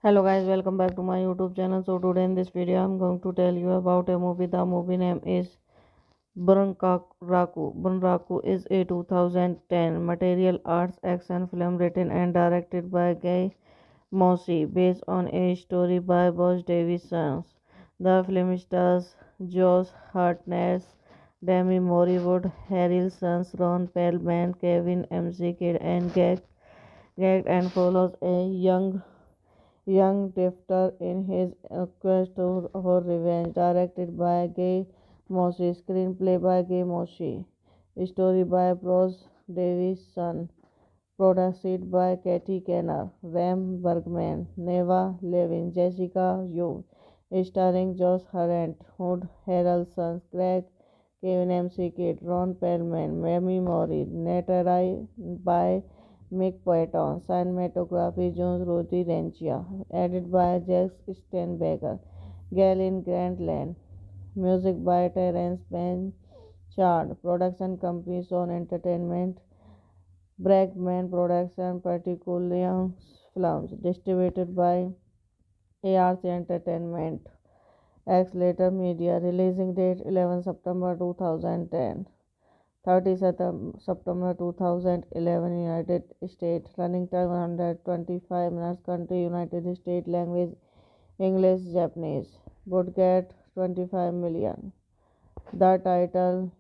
Hello guys, welcome back to my YouTube channel. So today in this video I'm going to tell you about a movie. The movie name is Bunraku. Bunraku is a 2010 material arts action film written and directed by Guy Mossy based on a story by Boss Davison. The film stars Josh Hartnett, Demi Moore, Harrelson, Ron Perlman, Kevin McKidd and Gag and follows a young drifter in his quest for revenge, directed by Guy Moshi, screenplay by Guy Moshi, story by Bruce Davison, produced by Katie Kenner, Ram Bergman, Neva Levin, Jessica Yu, starring Josh Hartnett, Hood Harrelson, Craig, Kevin McKidd, Ron Perlman, Mamie Mori, narrated by Mick Poeton, cinematography Jones Rodi Rencia, edited by Jack Steinberger, Galen Grantland, music by Terence Blanchard, production company Son Entertainment, Bregman Production, Particular Films, distributed by ARC Entertainment, X Later Media, releasing date 11 September 2010. 30 September 2011 United States, running time 125 minutes, country United States, language English, Japanese, budget 25 million. The title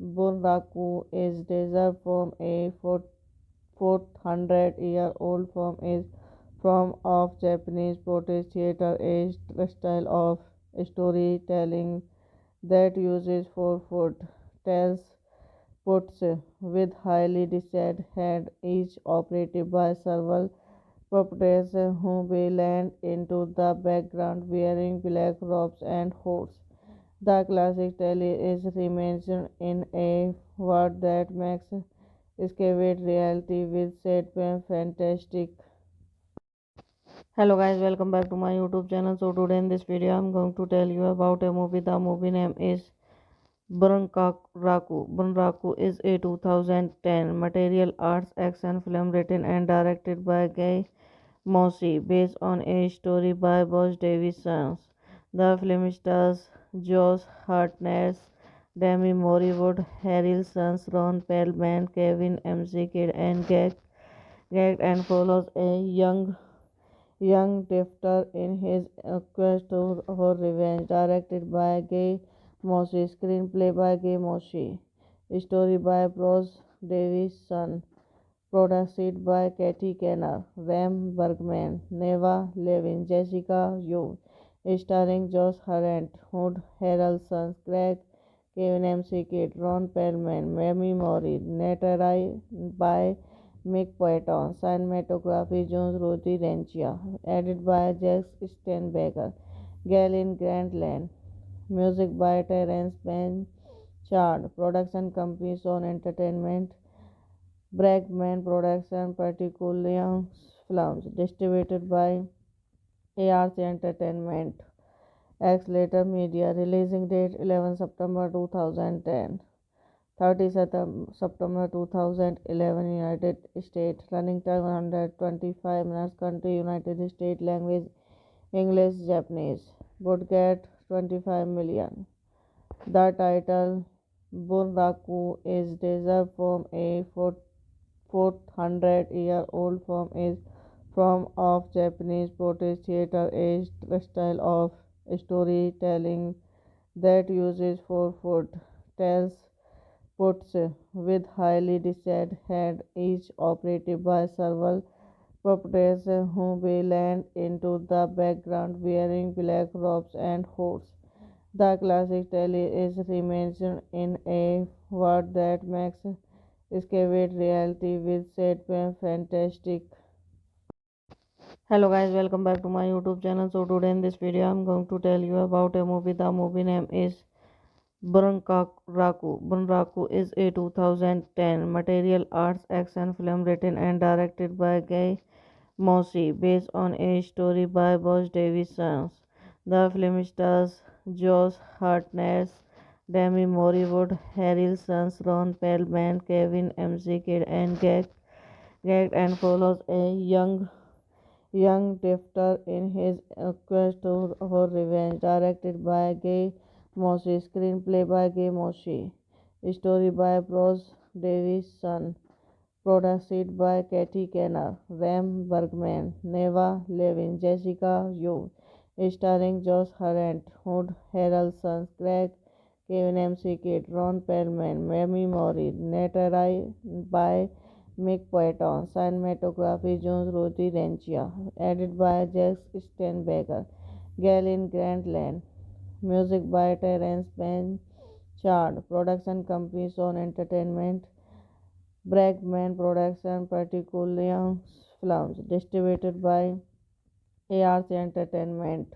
Bunraku is derived from a 400-year-old film is form of Japanese protest theater, a style of storytelling that uses four foot tells puts with highly designed head, each operated by several puppets who blend into the background wearing black robes and hoods. The classic tale is reimagined in a world that makes escapade reality with set fantastic. Hello guys, welcome back to my YouTube channel. So today in this video I'm going to tell you about a movie. The movie name is Bunraku. Bunraku is a 2010 material arts action film written and directed by Guy Mossy based on a story by Boss Davison. The film stars Josh Hartnett, Demi Moore, Harrelson, Ron Perlman, Kevin McKidd and Gag and follows a young drifter in his quest for revenge, directed by Guy Moshi, screenplay by Guy Moshi, story by Bruce Davison, produced by Katie Kenner, Ram Bergman, Neva Levin, Jessica Yu, starring Josh Hartnett, Hood Harrelson, Craig, Kevin McKidd, Ron Perlman, Mamie Mori, narrated by Mick Poeton, cinematography Jones Rodi Rencia, edited by Jack Steinberger, Galen Grantland, music by Terence chart. Production company Sony Entertainment, Bregman Production, Particular Films, distributed by ARC Entertainment. Accelerator Media, releasing date 11 September 2010, 30 September 2011, United States, running time 125 minutes, country United States, language English, Japanese, budget 25 million. The title Bunraku is derived from a 400-year-old form of Japanese protest theater, a style of storytelling that uses four-foot tales puts with highly detailed head, each operated by several puppets who blend into the background wearing black robes and hoods. The classic tale is reimagined in a world that makes escapade reality with set fantastic. Hello guys, welcome back to my YouTube channel. So today in this video I'm going to tell you about a movie. The movie name is Bunraku. Bunraku is a 2010 material arts action film written and directed by Guy Mossy, based on a story by Boss Davison. The film stars Josh Hartnett, Demi Moore, Harrelson, Ron Perlman, Kevin McKidd, and Gag and follows a young drifter in his quest for revenge. Directed by Guy Mossy, screenplay by Guy Mossy, story by Bruce Davison. Produced by Katie Kenner, Ram Bergman, Neva Levin, Jessica Yu, starring Josh Hartnett, Hood Harrelson, Craig, Kevin McKidd, Ron Perlman, Mamie Mori, narrated by Mick Poiton, cinematography Jones Rudy Rencia, edited by Jack Steinberger, Galen Grantland, music by Terence Blanchard, production company Sony Entertainment, Bregman Production, Particular Films, distributed by ARC Entertainment.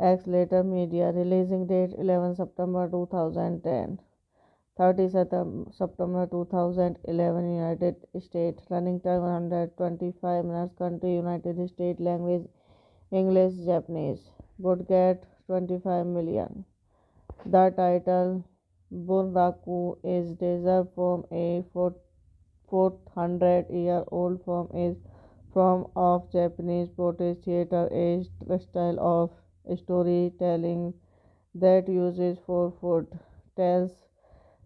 Accelerator Media, releasing date 11 September 2010, 30 September 2011, United States, running time 125 minutes, country United States, language English, Japanese, budget 25 million. The title Bunraku is derived from a 400-year-old form of Japanese protest theater, a style of storytelling that uses four-foot tales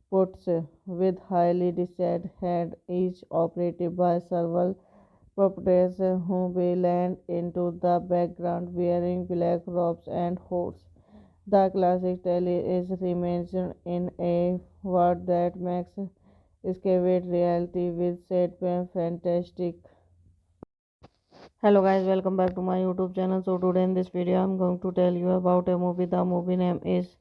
puts with highly detailed head, each operated by several puppets who blend into the background wearing black robes and hoods. The classic tale is reimagined in a world that makes escapade reality with set fantastic. Hello guys, welcome back to my YouTube channel. So today in this video I'm going to tell you about a movie. The movie name is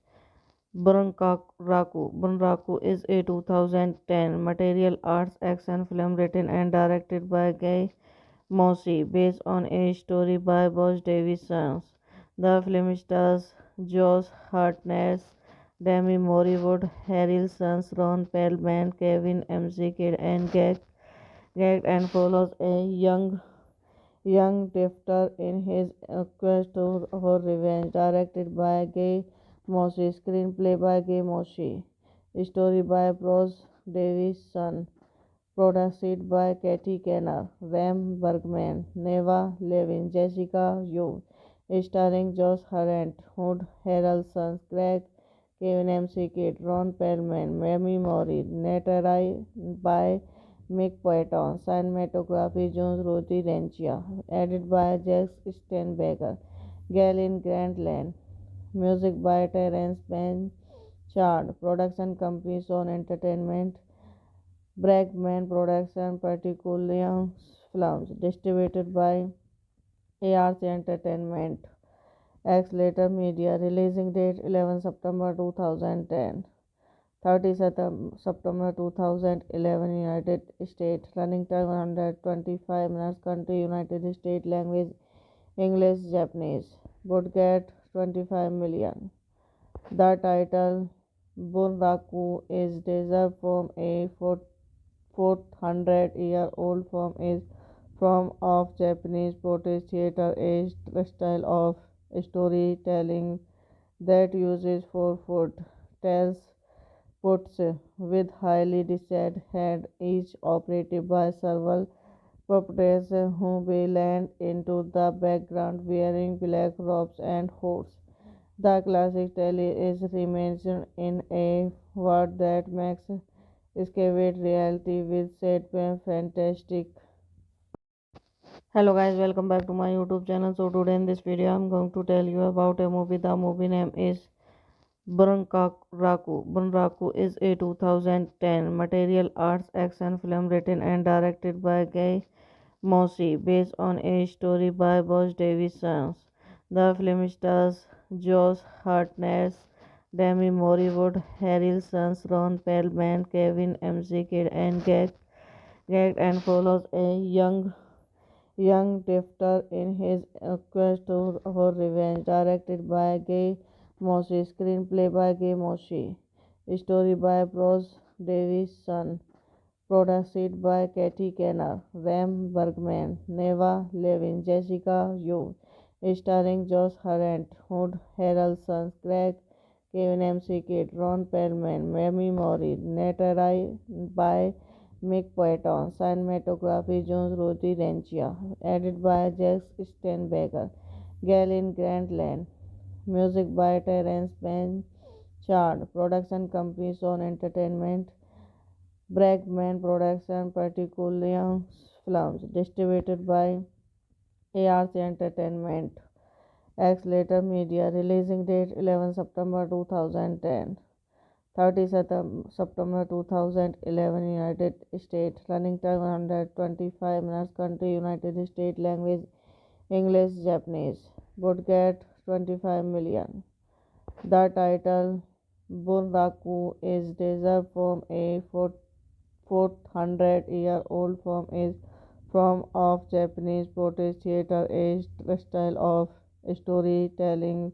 Bunraku. Bunraku is a 2010 material arts action film written and directed by Guy Mossy, based on a story by Boss Davison. The film stars Josh Hartnett, Demi Moore, Harrelson, Ron Perlman, Kevin McKidd, and and follows a young drifter in his quest for revenge. Directed by Guy Mossy, screenplay by Guy Mossy, story by Bruce Davison, produced by Katie Kenner, Ram Bergman, Neva Levin, Jessica Yu, starring Josh Hartnett, Hood Harrelson, Craig, Kevin McKidd, Ron Perlman, Mamie Mori, narrated by Mick Poiton, cinematography Jones Rudy Rencia, edited by Jack Steinberger, Galen Grantland, music by Terence Blanchard, production company Sony Entertainment, Bregman Production, Particular Films, distributed by ARC Entertainment. Accelerator Media, releasing date 11 September 2010, 30 September 2011, United States, running time 125 minutes, country United States, language English, Japanese, budget 25 million. The title Bunraku is derived from a 400-year-old form of Japanese protest theater, a style of storytelling that uses four foot tells puts with highly designed head, each operated by several puppeteers who blend into the background wearing black robes and hoods. The classic tale is reimagined in a world that makes escapade reality with set fantastic. Hello guys, welcome back to my YouTube channel. So today in this video I'm going to tell you about a movie. The movie name is Bunraku. Bunraku is a 2010 material arts action film written and directed by Guy Mossy, based on a story by Boss Davison. The film stars Josh Hartnett, Demi Moore, Harrelson, Ron Perlman, Kevin McKidd, and Gag and follows a young drifter in his quest for revenge. Directed by Guy Mossy, screenplay by Guy Mossy, story by Bruce Davison. Produced by Katie Kenner, Ram Bergman, Neva Levin, Jessica Yu, starring Josh Hartnett, Hood Harrelson, Craig, Kevin McKidd, Ron Perlman, Mamie Mori, narrated by Mick Patton, cinematography Jones Rudy Rencia, edited by Jack Steinberger, Galen Grantland, music by Terence Blanchard, production company Sony Entertainment, Bregman Production, particularly films, distributed by ARC Entertainment. X-Later Media, releasing date 11 September 2010, 30 September 2011, United States, running time 125 minutes, country United States, language English, Japanese, budget 25 million. The title Bunraku is derived from a 400-year-old form of Japanese protest theater, a style of storytelling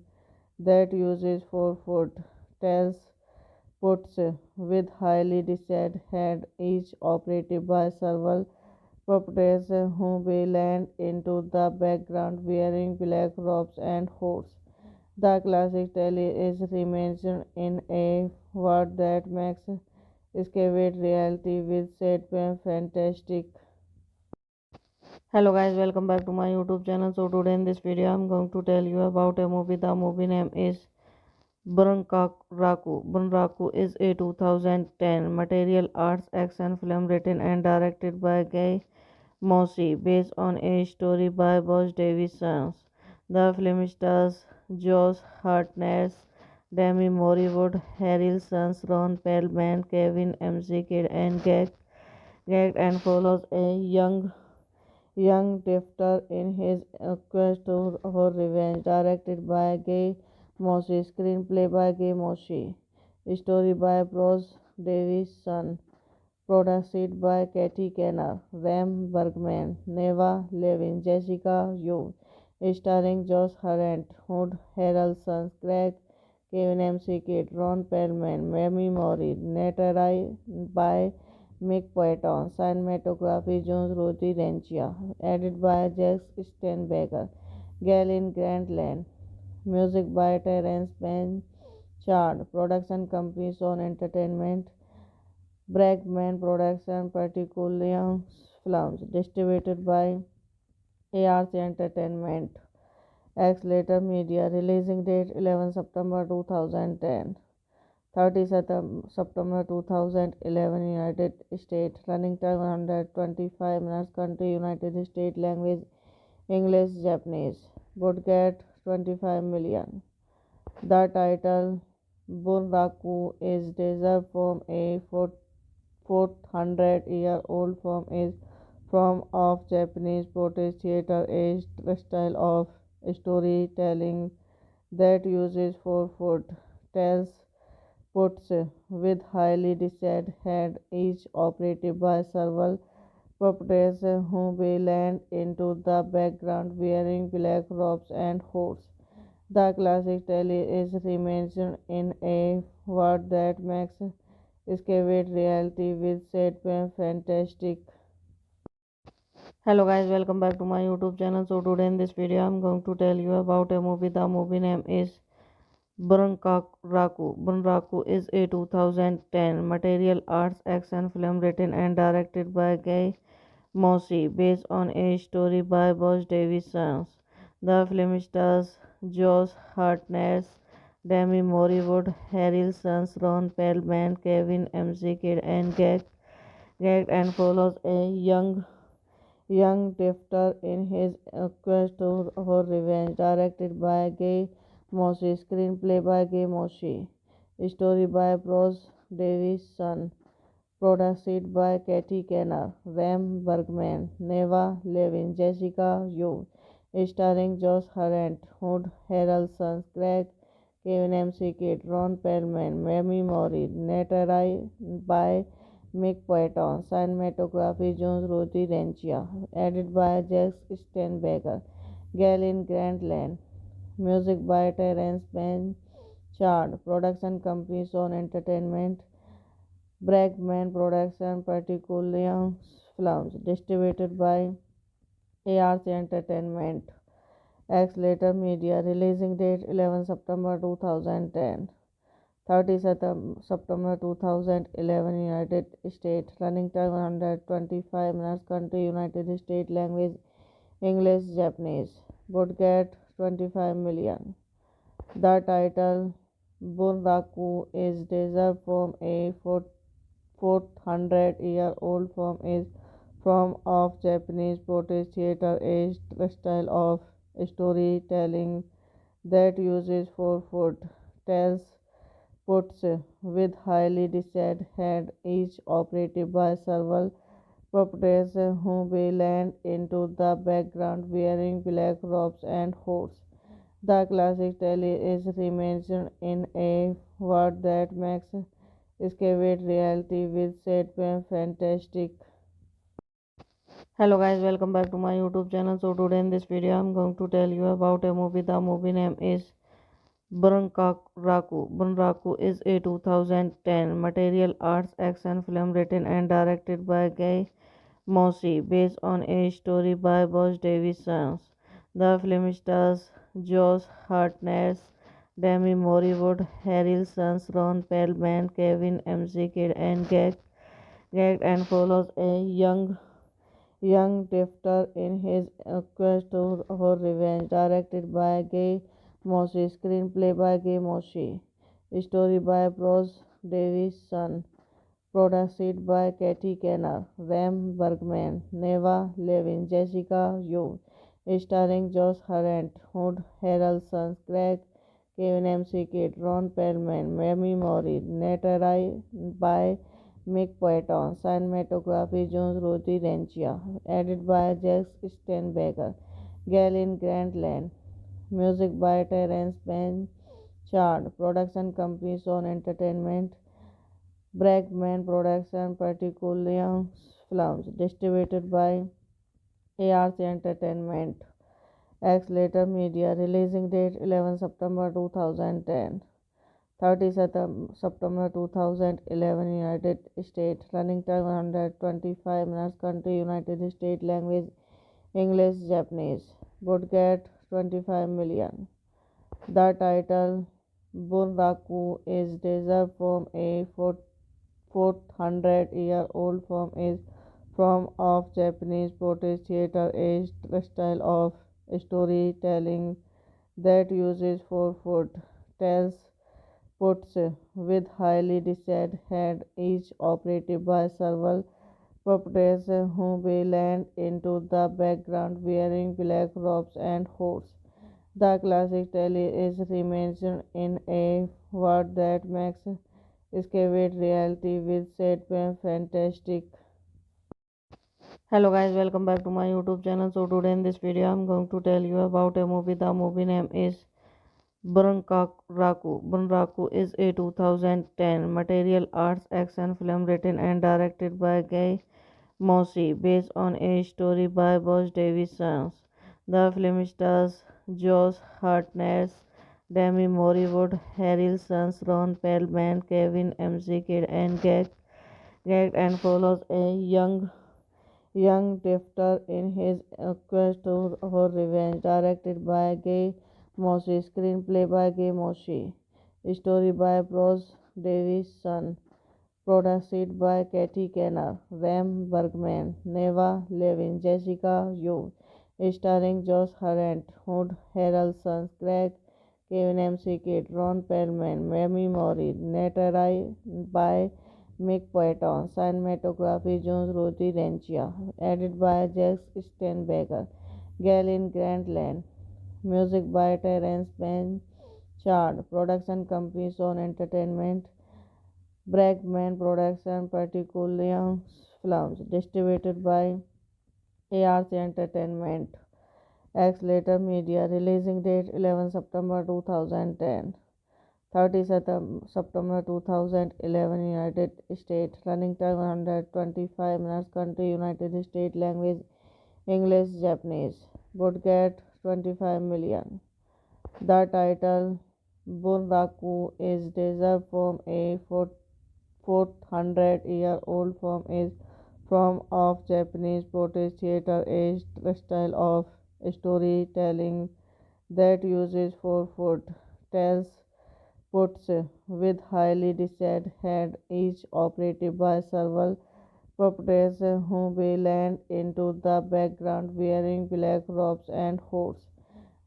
that uses four foot tells puts with highly designed head, each operated by several puppeteers who blend into the background wearing black robes and hoods. The classic tale is reimagined in a world that makes escapade reality with set fantastic. Hello guys, welcome back to my YouTube channel. So today in this video I'm going to tell you about a movie. The movie name is Bunraku. Bunraku is a 2010 material arts action film written and directed by Guy Mossy, based on a story by Boss Davison. The film stars Josh Hartnett, Demi Moore, Harrelson, Ron Perlman, Kevin McKidd, and Gag and follows a young drifter in his quest for revenge. Directed by Guy Mossy, screenplay by Guy Mossy, story by Bruce Davison, produced by Katie Kenner, Ram Bergman, Neva Levin, Jessica Yu, starring Josh Hartnett, Hood Harrelson, Craig, Kevin McKidd, Ron Perlman, Mamie Mori, narrated by Mick Patton, cinematography Jones Rudy Rencia, edited by Jack Steinberger, Galen Grantland, music by Terence Blanchard, production company Sony Entertainment, Bregman Production, particularly films, distributed by ARC Entertainment. X-Later Media, releasing date 11 September 2010, 30 September 2011, United States, running time 125 minutes, country United States, language English, Japanese, budget 25 million. The title Bunraku is derived from a 400-year-old form of Japanese protest theater, a style of storytelling that uses four foot tells puts with highly designed head, each operated by several puppeteers who blend into the background wearing black robes and hoods. The classic tale is reimagined in a world that makes escapade reality with set fantastic. Hello guys, welcome back to my YouTube channel. So today in this video I'm going to tell you about a movie. The movie name is Bunraku. Bunraku is a 2010 material arts action film written and directed by Guy Mossy, based on a story by Boss Davison. The film stars Josh Hartnett, Demi Moore, Harrelson, Ron Perlman, Kevin McKidd, and Gag and follows a young drifter in his quest for revenge. Directed by Guy Mossy, screenplay by Guy Mossy, story by Bruce Davison. Produced by Katie Kenner, Ram Bergman, Neva Levin, Jessica Yu, starring Josh Hartnett, Hood Harrelson, Craig, Kevin McKidd, Ron Perlman, Mamie Mori, narrated by Mick Patton, cinematography Jones Rudy Rencia, edited by Jack Steinberger, Galen Grantland, music by Terence Blanchard, production company Sony Entertainment, Bregman Production, particularly films distributed by ARC Entertainment. X-Later Media, releasing date 11 September 2010, 30 September 2011, United States, running time 125 minutes, country United States, language English, Japanese, budget 25 million. The title Bunraku is derived from a 400-year-old film is form of Japanese protest theater, a style of storytelling that uses four-foot tells puts with highly detailed head, each operated by several puppets who blend into the background wearing black robes and hoods. The classic tale is reimagined in a world that makes escapade reality with set fantastic. Hello guys, welcome back to my YouTube channel. So today in this video I'm going to tell you about a movie. The movie name is Bunraku. Bunraku is a 2010 material arts action film written and directed by Guy Mossy, based on a story by Boss Davison. The film stars Josh Hartnett, Demi Moore, Harrelson, Ron Perlman, Kevin McKidd, and and follows a young drifter in his quest for revenge. Directed by Guy Mossy, screenplay by Guy Mossy, story by Bruce Davison, produced by Katie Kenner, Ram Bergman, Neva Levin, Jessica Yu, starring Josh Hartnett, Hood Harrelson, Craig, Kevin McKidd, Ron Perlman, Mamie Mori, narrated by Mick Patton, cinematography Jones Rudy Rencia, edited by Jack Steinberger, Galen Grantland, music by Terence Blanchard, production company Sony Entertainment, Bregman Production, particularly films distributed by ARC Entertainment. X-Later Media, releasing date 11 September 2010, 30 September 2011, United States, running time 125 minutes, country United States, language English, Japanese, budget 25 million. The title Bunraku is derived from a 400-year-old film is form of Japanese protest theater, a style of storytelling that uses four-foot tells puts with highly detailed head, each operated by several puppets who blend into the background wearing black robes and hoods. The classic tale is reimagined in a world that makes escapade reality with set fantastic. Hello guys, welcome back to my YouTube channel. So today in this video I'm going to tell you about a movie. The movie name is Bunraku. Bunraku is a 2010 material arts action film written and directed by Guy Mossy, based on a story by Boss Davison. The film stars Josh Hartnett, Demi Moore Wood, Harrelson's Ron Perlman, Kevin McKidd, and gagged and follows a young drifter in his quest for revenge. Directed by Guy Moshe, screenplay by Guy Moshe, story by Bruce Davison, produced by Katie Kenner, Ram Bergman, Neva Levin, Jessica Yu, starring Josh Hartnett, Hood Harrelson, Craig, Kevin McKidd, Ron Perlman, Mamie Mori, narrated by Mick Poeton, cinematography Jones Rudy Rencia, edited by Jack Steinberger, Galen Grantland, music by Terence Blanchard, production company Sony Entertainment, Bregman Production, Particular Films, distributed by ARC Entertainment, X Later Media, releasing date 11 September 2010. 30 September 2011 United States, running time 125 minutes, country United States, language English, Japanese, budget 25 million. The title Bunraku is derived from a 400-year-old form of Japanese protest theater, a style of storytelling that uses four foot tells puts with highly detailed head, each operated by several puppets who blend into the background wearing black robes and hoods.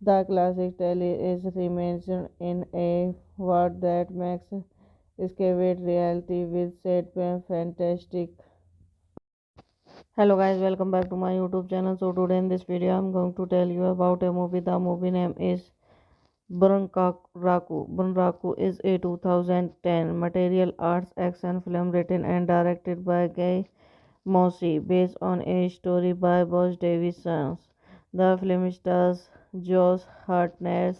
The classic tale is reimagined in a world that makes escapade reality with set fantastic. Hello guys, welcome back to my YouTube channel. So today in this video I'm going to tell you about a movie. The movie name is Bunraku. Bunraku is a 2010 material arts action film written and directed by Guy Moshe, based on a story by Boss Davison. The film stars Josh Hartnett,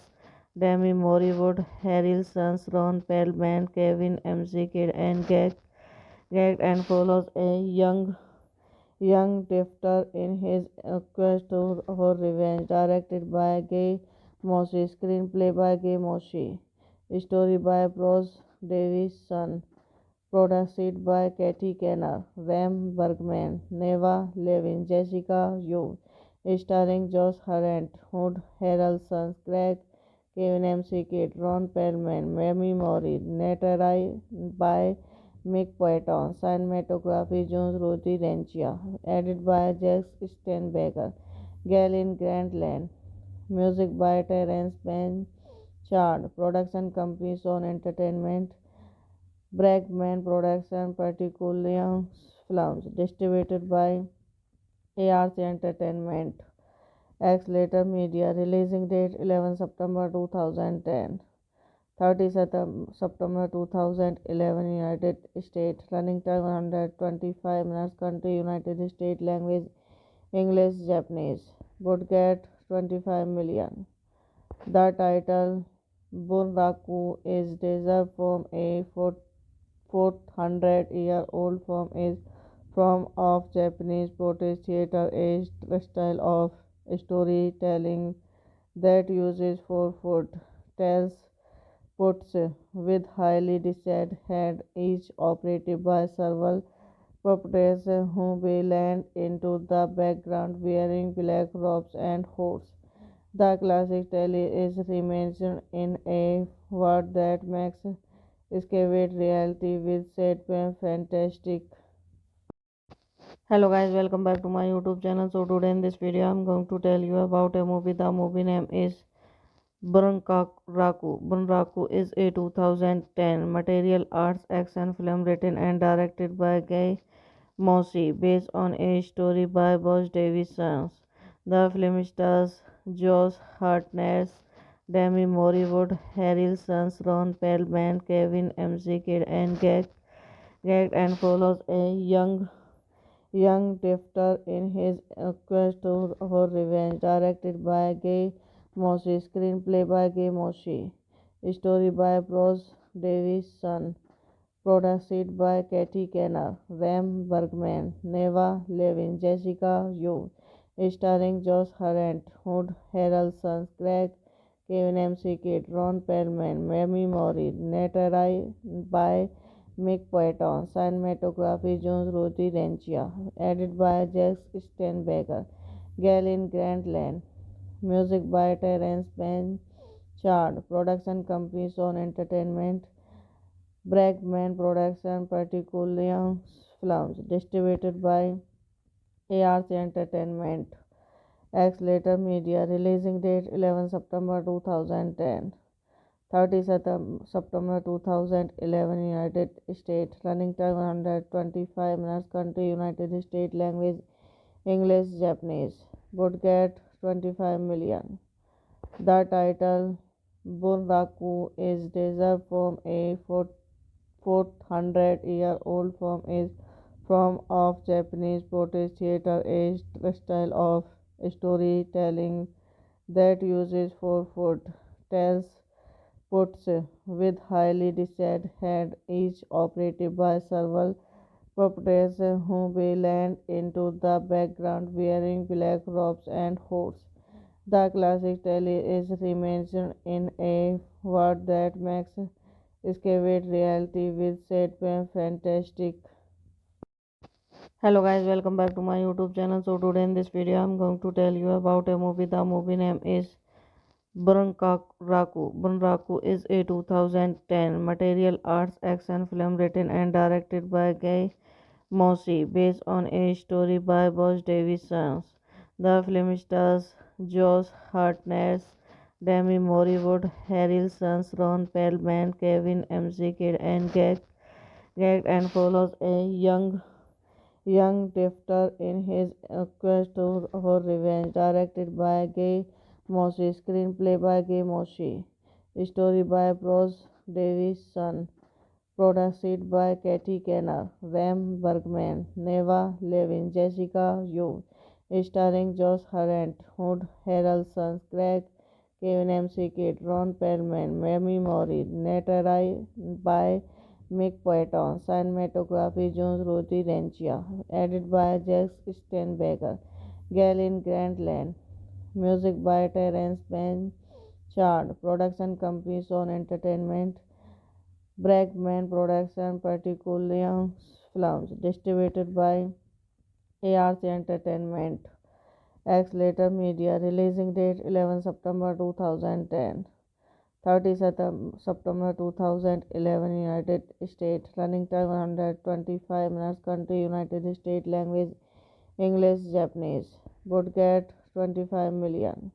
Demi Moore, Wood Harrelson, Ron Perlman, Kevin McKidd, and gagged and follows a young drifter in his quest for revenge. Directed by Guy Moshe, screenplay by Guy Moshe, story by Bruce Davison, produced by Katie Kenner, Ram Bergman, Neva Levin, Jessica Yu, starring Josh Hartnett, Hood Harrelson, Craig, Kevin McKidd, Ron Perlman, Mamie Mori, narrated by Mick Poeton, cinematography Jones Rudy Rencia, edited by Jack Steinberger, Galen Grantland, music by Terence Blanchard, production company Sony Entertainment, Bregman Production, Particular Films, distributed by ARC Entertainment, X Later Media, releasing date 11 September 2010. 30 September 2011 United States, running time 125 minutes, country United States, language English, Japanese, budget 25 million. The title Bunraku is derived from a 400-year-old form of Japanese protest theater, a style of storytelling that uses four foot tells puts with highly detailed head, each operated by several puppets who blend into the background wearing black robes and hoods. The classic tale is reimagined in a world that makes escapade reality with set fantastic. Hello guys, welcome back to my YouTube channel. So today in this video I'm going to tell you about a movie. The movie name is Bunraku. Bunraku is a 2010 material arts action film written and directed by Guy Moshe, based on a story by Boss Davison. The film stars Josh Hartnett, Demi Moore, Wood Harrelson, Ron Perlman, Kevin McKidd, and gagged and follows a young drifter in his quest for revenge. Directed by Guy Moshe, screenplay by Guy Moshe, story by Bruce Davison, produced by Katie Kenner, Ram Bergman, Neva Levin, Jessica Yu, starring Josh Hartnett, Hood Harrelson, Craig, Kevin McKidd, Ron Perlman, Mamie Mori, Natalie by Mick Poiton, cinematography Jones Ruthie Rencia, edited by Jack Steinberger, Galen Grantland, music by Terence Blanchard, production company Son Entertainment, Bregman Production, Particular Films, distributed by ARC Entertainment. Accelerator Media, releasing date 11 September 2010, 30 September 2011, United States, running time 125 minutes, country United States, language English, Japanese, budget 25 million. The title Bunraku is derived from a 400-year-old form of Japanese protest theater, a style of storytelling that uses four foot tells puts with highly designed head, each operated by several puppets who blend into the background wearing black robes and hoods. The classic tale is reimagined in a world that makes escapade reality with set fantastic. Hello guys, welcome back to my YouTube channel. So today in this video I'm going to tell you about a movie. The movie name is Bunraku. Bunraku is a 2010 material arts action film written and directed by Guy Mossy, based on a story by Boss Davison. The film stars Josh Hartnett, Demi Moore, Harry Sons, Ron Perlman, Kevin McKidd, and Gag and follows a young drifter in his quest for revenge. Directed by Guy Mossy, screenplay by Guy Mossy, story by Bruce Davison, produced by Katie Kenner, Ram Bergman, Neva Levin, Jessica Yu, starring Josh Hartnett, Hood Harrelson, Craig, Kevin McKidd, Ron Perlman, Mamie Mori, Natalie by Mick Poiton, cinematography Jones Ruthie Rencia, edited by Jack Steinberger, Galen Grantland, music by Terence Blanchard, production company Son Entertainment, Bregman Production, Particular Films, distributed by ARC Entertainment. Accelerator Media, releasing date 11 September 2010, 30 September 2011, United States, running time 125 minutes, country United States, language English, Japanese, budget 25 million.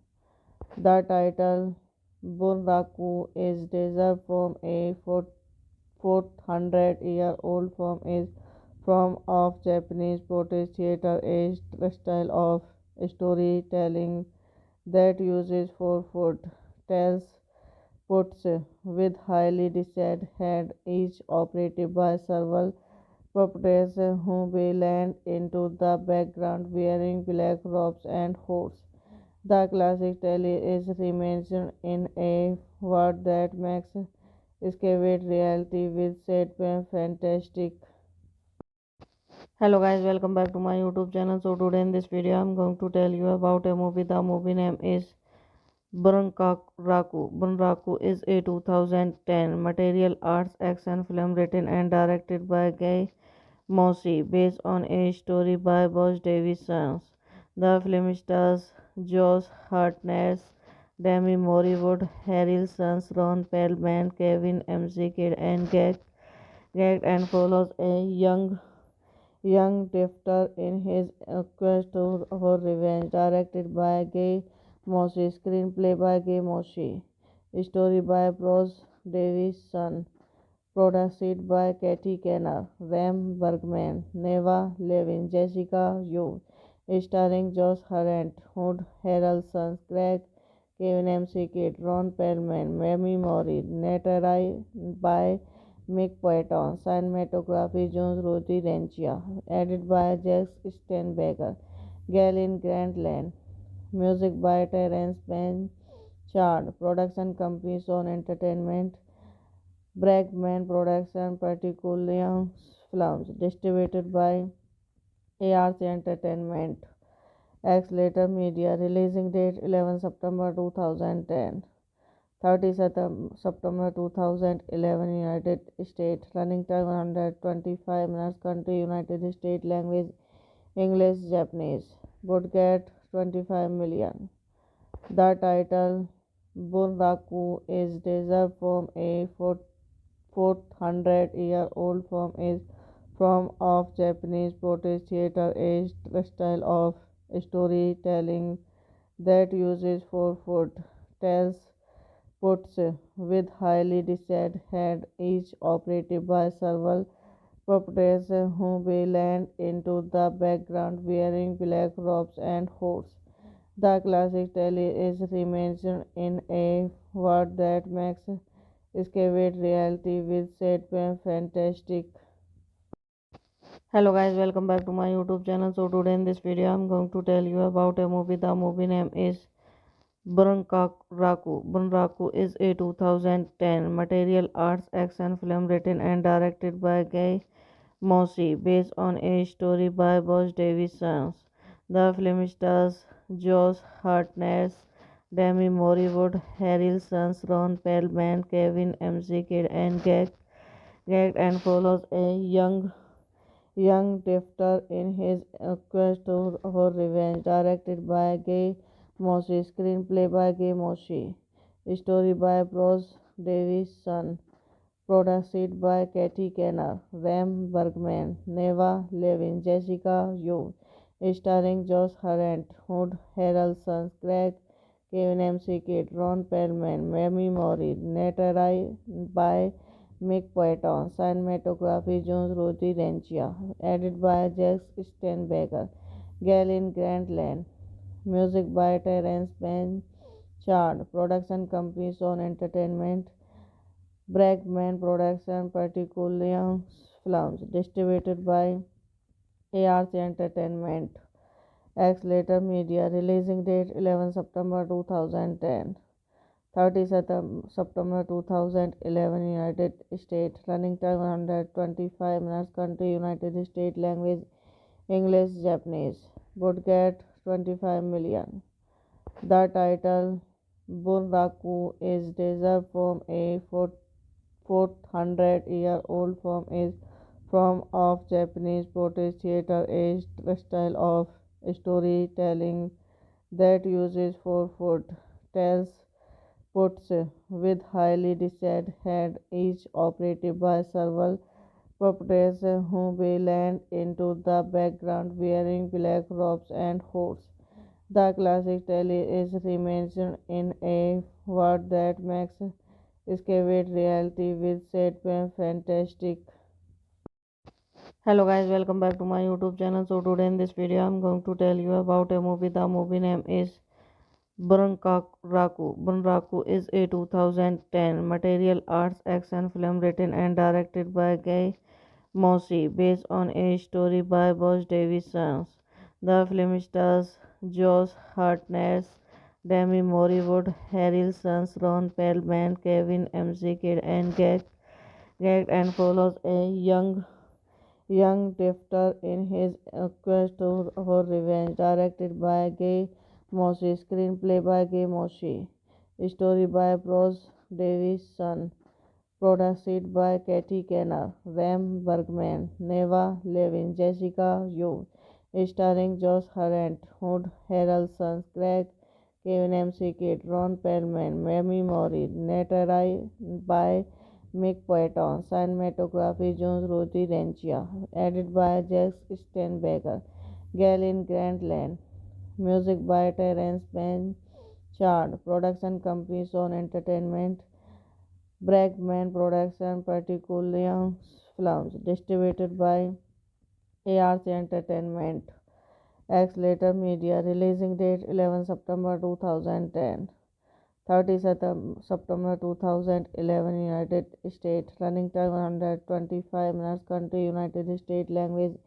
The title Bunraku is derived from a 400-year-old form of Japanese protest theater, a style of storytelling that uses four foot tells puts with highly designed head, each operated by several puppets who blend into the background wearing black robes and hoods. The classic tale is reimagined in a world that makes escapade reality with set fantastic. Hello guys, welcome back to my YouTube channel. So today in this video I'm going to tell you about a movie. The movie name is Bunraku. Bunraku is a 2010 material arts action film written and directed by Guy Mossy, based on a story by Boss Davison. The film stars Josh Hartnett, Demi Moore, Harry Sons, Ron Perlman, Kevin McKidd, and Gag and follows a young drifter in his quest for revenge. Directed by Guy Mossy, screenplay by Guy Mossy, story by Bruce Davison, produced by Katie Kenner, Ram Bergman, Neva Levin, Jessica Yu, starring Josh Hartnett, Hood Harrelson, Craig, Kevin McKidd, Ron Perlman, Mamie Mori, Natalie by Mick Poiton, cinematography Jones Ruthie Rencia, edited by Jack Steinberger, Galen Grantland, music by Terence Blanchard, production company Son Entertainment, Bregman Production, Particular Films, distributed by ARC Entertainment. Accelerator Media, releasing date 11 September 2010, September 2011, United States. Running time 125 minutes. Country United States. Language English, Japanese. Budget 25 million. The title Bunraku is derived from a 400-year-old form of Japanese protest theater, a style of storytelling that uses four-foot tells puts with highly detailed head, each operated by several puppets who blend into the background wearing black robes and hoods. The classic tale is reimagined in a world that makes escapade reality with set fantastic. Hello guys, welcome back to my YouTube channel. So today in this video I'm going to tell you about a movie. The movie name is Bunraku. Bunraku is a 2010 material arts action film written and directed by Guy Mossy, based on a story by Boss Davison. The film stars Josh Hartnett, Demi Moore, Harrelson, Ron Perlman, Kevin McKidd, and Gag and follows a young drifter in his quest for revenge. Directed by Guy Mossy, screenplay by Guy Mossy, story by Bruce Davison. Produced by Katie Kenner, Ram Bergman, Neva Levin, Jessica Yu, starring Josh Hartnett, Hood Harrelson, Craig, Kevin McKidd, Ron Perlman, Mamie Mori, narrated by Mick Poiton, cinematography Jones Roti Rencia, edited by Jack Steinberger, Galen Grantland, music by Terence Blanchard, production company Sony Entertainment, Bregman Production, particularly films, distributed by ARC Entertainment, X-Later Media, releasing date 11 September 2010, 30 September 2011, United States, running time 125 minutes, country United States, language English, Japanese, budget 25 million. The title Bunraku is derived from a 400-year-old form of Japanese protest theater, a style of storytelling that uses four-foot tells puts with highly detailed head, each operated by several puppets who blend into the background wearing black robes and hoods. The classic tale is reimagined in a world that makes escapade reality with set fantastic. Hello guys, welcome back to my YouTube channel. So today in this video I'm going to tell you about a movie. The movie name is Bunraku. Bunraku is a 2010 material arts action film written and directed by Guy Mossy, based on a story by Boss Davison. The film stars Josh Hartnett, Demi Moore, Harrelson, Ron Perlman, Kevin McKidd, and and follows a young drifter in his quest for revenge. Directed by Guy Mossy, screenplay by Guy Mossy, story by Bruce Davison, produced by Katie Kenner, Ram Bergman, Neva Levin, Jessica Yu, starring Josh Hartnett, Hood Harrelson, Craig, Kevin McKidd, Ron Perlman, Mamie Mori, narrated by Mick Poiton, cinematography Jones Roti Rencia, edited by Jack Steinberger, Galen Grantland, music by Terence Blanchard, production company Sony Entertainment, Bregman Production, particularly films, distributed by ARC Entertainment, X-Later Media, releasing date 11 September 2010, 30 September 2011, United States, running time 125 minutes, country United States, language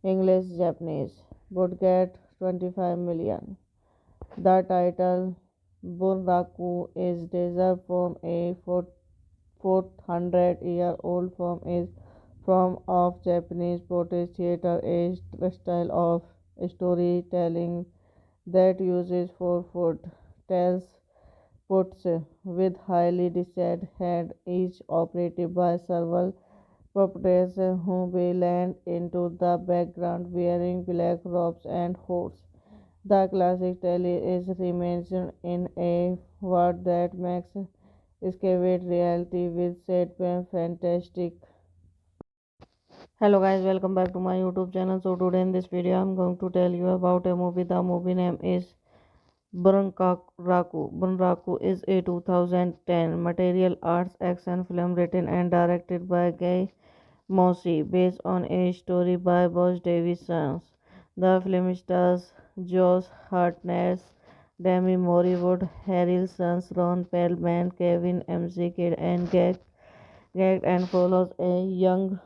English, Japanese, budget 25 million. The title Bunraku is derived from a 400-year-old form of Japanese protest theater, a style of storytelling that uses four-foot tells puts with highly designed head, each operated by several puppets who blend into the background wearing black robes and hoods. The classic tale is reimagined in a world that makes escapade reality with set fantastic. Hello guys, welcome back to my YouTube channel. So today in this video I'm going to tell you about a movie. The movie name is Bunraku. Bunraku is a 2010 material arts action film written and directed by Guy Mossy, based on a story by Boss Davison. The film stars Josh Hartnett, Demi Moore, Harry Sons, Ron Perlman, Kevin McKidd, and Gag and follows a young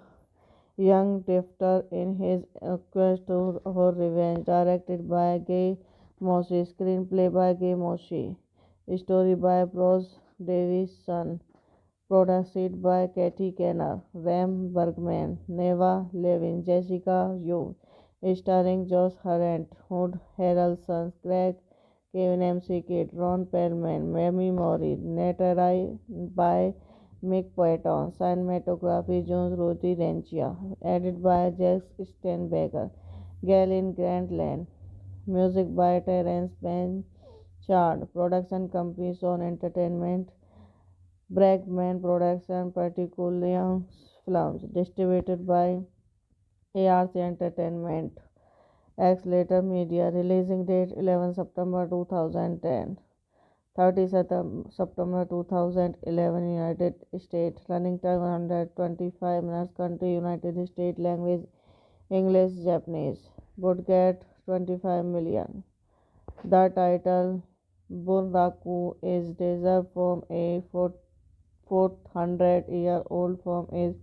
drifter in his quest for revenge. Directed by Guy Mossy, screenplay by Guy Mossy, story by Bruce Davison. Produced by Katie Kenner, Ram Bergman, Neva Levin, Jessica Yu, starring Josh Hartnett, Hood Harrelson, Craig, Kevin McKidd, Ron Perlman, Mamie Mori, narrated by Mick Patton, cinematography Jones Ruthie Rencia, edited by Jack Steinberger, Galen Grantland, music by Terence Blanchard, production company Son Entertainment, Bregman Production, particularly films, distributed by ARC Entertainment. X Later Media, releasing date 11 September 2010, 30 September 2011, United States, running time 125 minutes, country United States, language English, Japanese, budget 25 million. The title Bunraku is derived from a 400-year-old film is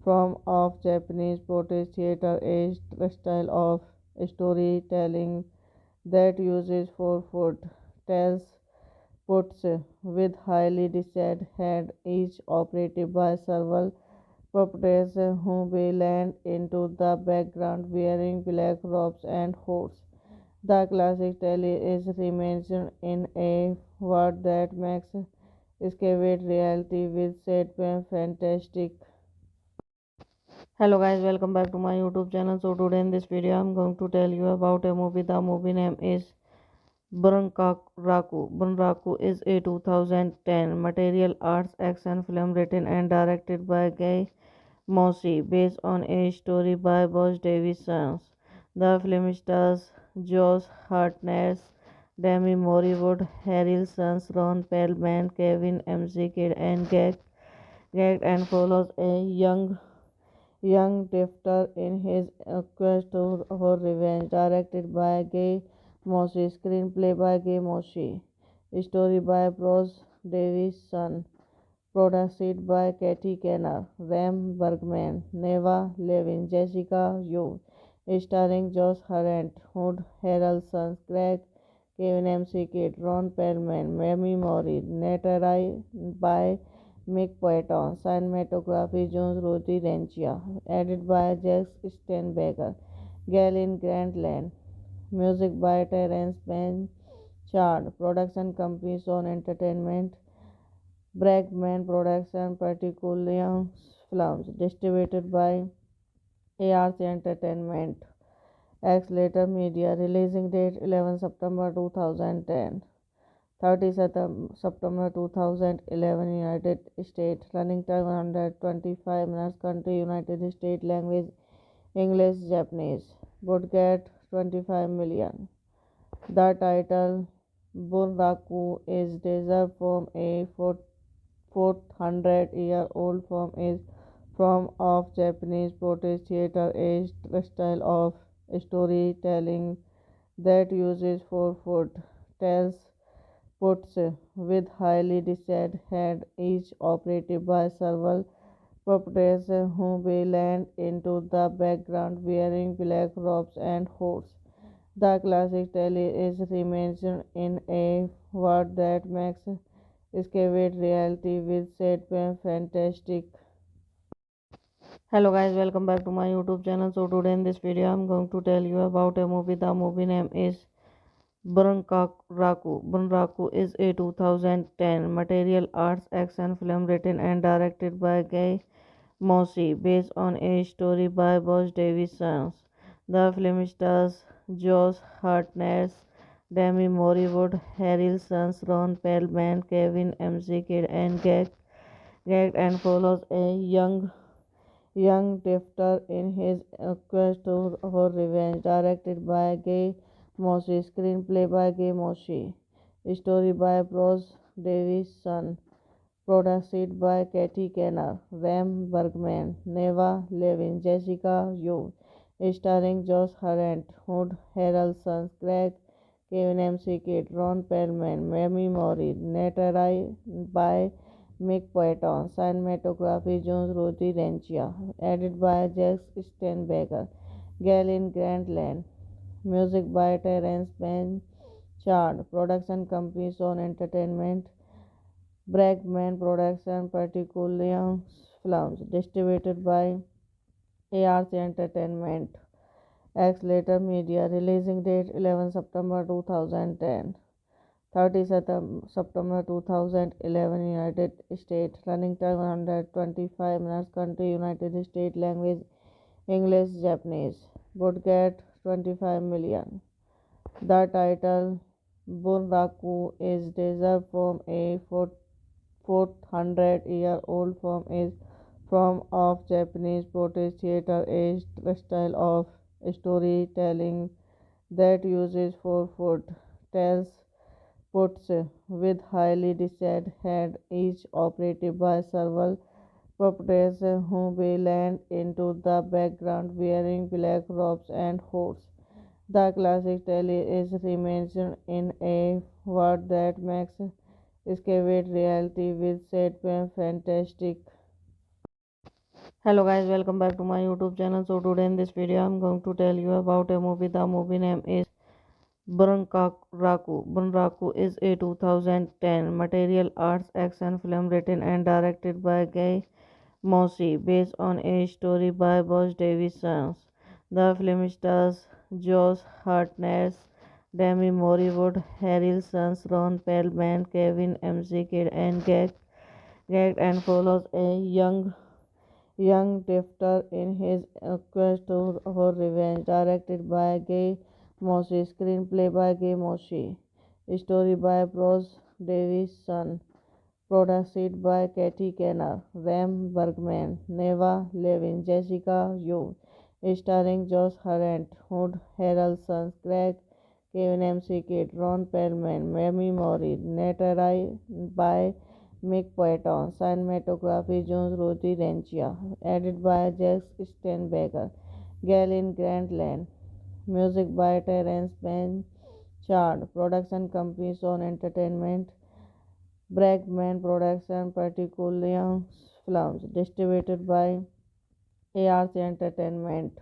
form of Japanese protest theater, a style of storytelling that uses four-foot tells puts with highly designed head, each operated by several puppets who blend into the background wearing black robes and hoods. The classic tale is reimagined in a world that makes escapade reality with set fantastic. Hello guys, welcome back to my YouTube channel. So today in this video I'm going to tell you about a movie. The movie name is Bunraku. Bunraku is a 2010 material arts action film written and directed by Guy Mossy, based on a story by Boss Davison. The film stars Josh Hartnett, Demi Moore, Harry Sons, Ron Perlman, Kevin McKidd, and Gag and follows a young drifter in his quest for revenge. Directed by Guy Mossy, screenplay by Guy Mossy, story by Bruce Davison, produced by Katie Kenner, Ram Bergman, Neva Levin, Jessica Yu, starring Josh Hartnett, Hood Harrelson, Craig, Kevin McKidd, Ron Perlman, Mamie Mori, narrated by Mick Patton, cinematography Jones Ruthie Rencia, edited by Jack Steinberger, Galen Grantland, music by Terence Blanchard, production company Son Entertainment, Bregman Production, particularly films, distributed by ARC Entertainment. X Later Media, releasing date 11 September 2010, 30 September 2011, United States, running time 125 minutes, country United States, language English, Japanese, budget 25 million. The title Bunraku is derived from a 400-year-old film is form of Japanese protest theater, a style of storytelling that uses four-foot tells puts with highly designed head, each operated by several puppets who blend into the background wearing black robes and hoods. The classic tale is reimagined in a world that makes escapade reality with set fantastic. Hello guys, welcome back to my YouTube channel. So today in this video I'm going to tell you about a movie. The movie name is Bunraku is a 2010 martial arts action film written and directed by Guy Mossy, based on a story by Boss Davison. The film stars Josh Hartnett, Demi Moore, Harrelson, Ron Perlman, Kevin McKidd, and Gag and follows a young drifter in his quest for revenge. Directed by Guy Mossy, screenplay by Guy Mossy, story by Bruce Davison, produced by Katie Kenner, Ram Bergman, Neva Levin, Jessica Yu, starring Josh Hood Harrelson, Craig, Kevin McKidd, Ron Perlman, Mamie Mori, narrated by Mick Poeton, cinematography Jones Rudy Rencia, edited by Jack Steinberger, Galen Grantland, music by Terence Blanchard, production company Sony Entertainment, Bregman Production, Particular Films, distributed by ARC Entertainment, X Later Media, releasing date 11 September 2010, 30 September 2011, United States, running time 125 minutes, country United States, language English, Japanese, budget 25 million. The title Bunraku is derived from a 400-year-old form of Japanese protest theater, a style of storytelling that uses four-foot tells puts with highly detailed head, each operated by several puppets who blend into the background wearing black robes and hoods. The classic tale is reimagined in a world that makes escapade reality with set fantastic. Hello guys, welcome back to my YouTube channel. So today in this video I'm going to tell you about a movie. The movie name is Bunraku. Bunraku is a 2010 martial arts action film written and directed by Guy Mossy, based on a story by Boss Davison. The film stars Josh Hartnett, Demi Moore, Harrelson, Ron Perlman, Kevin McKidd, and and follows a young drifter in his quest for revenge. Directed by Guy Mossy, screenplay by Guy Mossy, story by Bruce Davison, produced by Katie Kenner, Ram Bergman, Neva Levin, Jessica Yu, starring Josh Hood Harrelson, Craig, Kevin McKidd, Ron Perlman, Mamie Mori, narrated by Mick Poeton, cinematography Jones Rudy Rencia, edited by Jack Steinberger, Galen Grantland, music by Terence Blanchard, production company Sony Entertainment, Bregman Production, Particular Films, distributed by ARC Entertainment,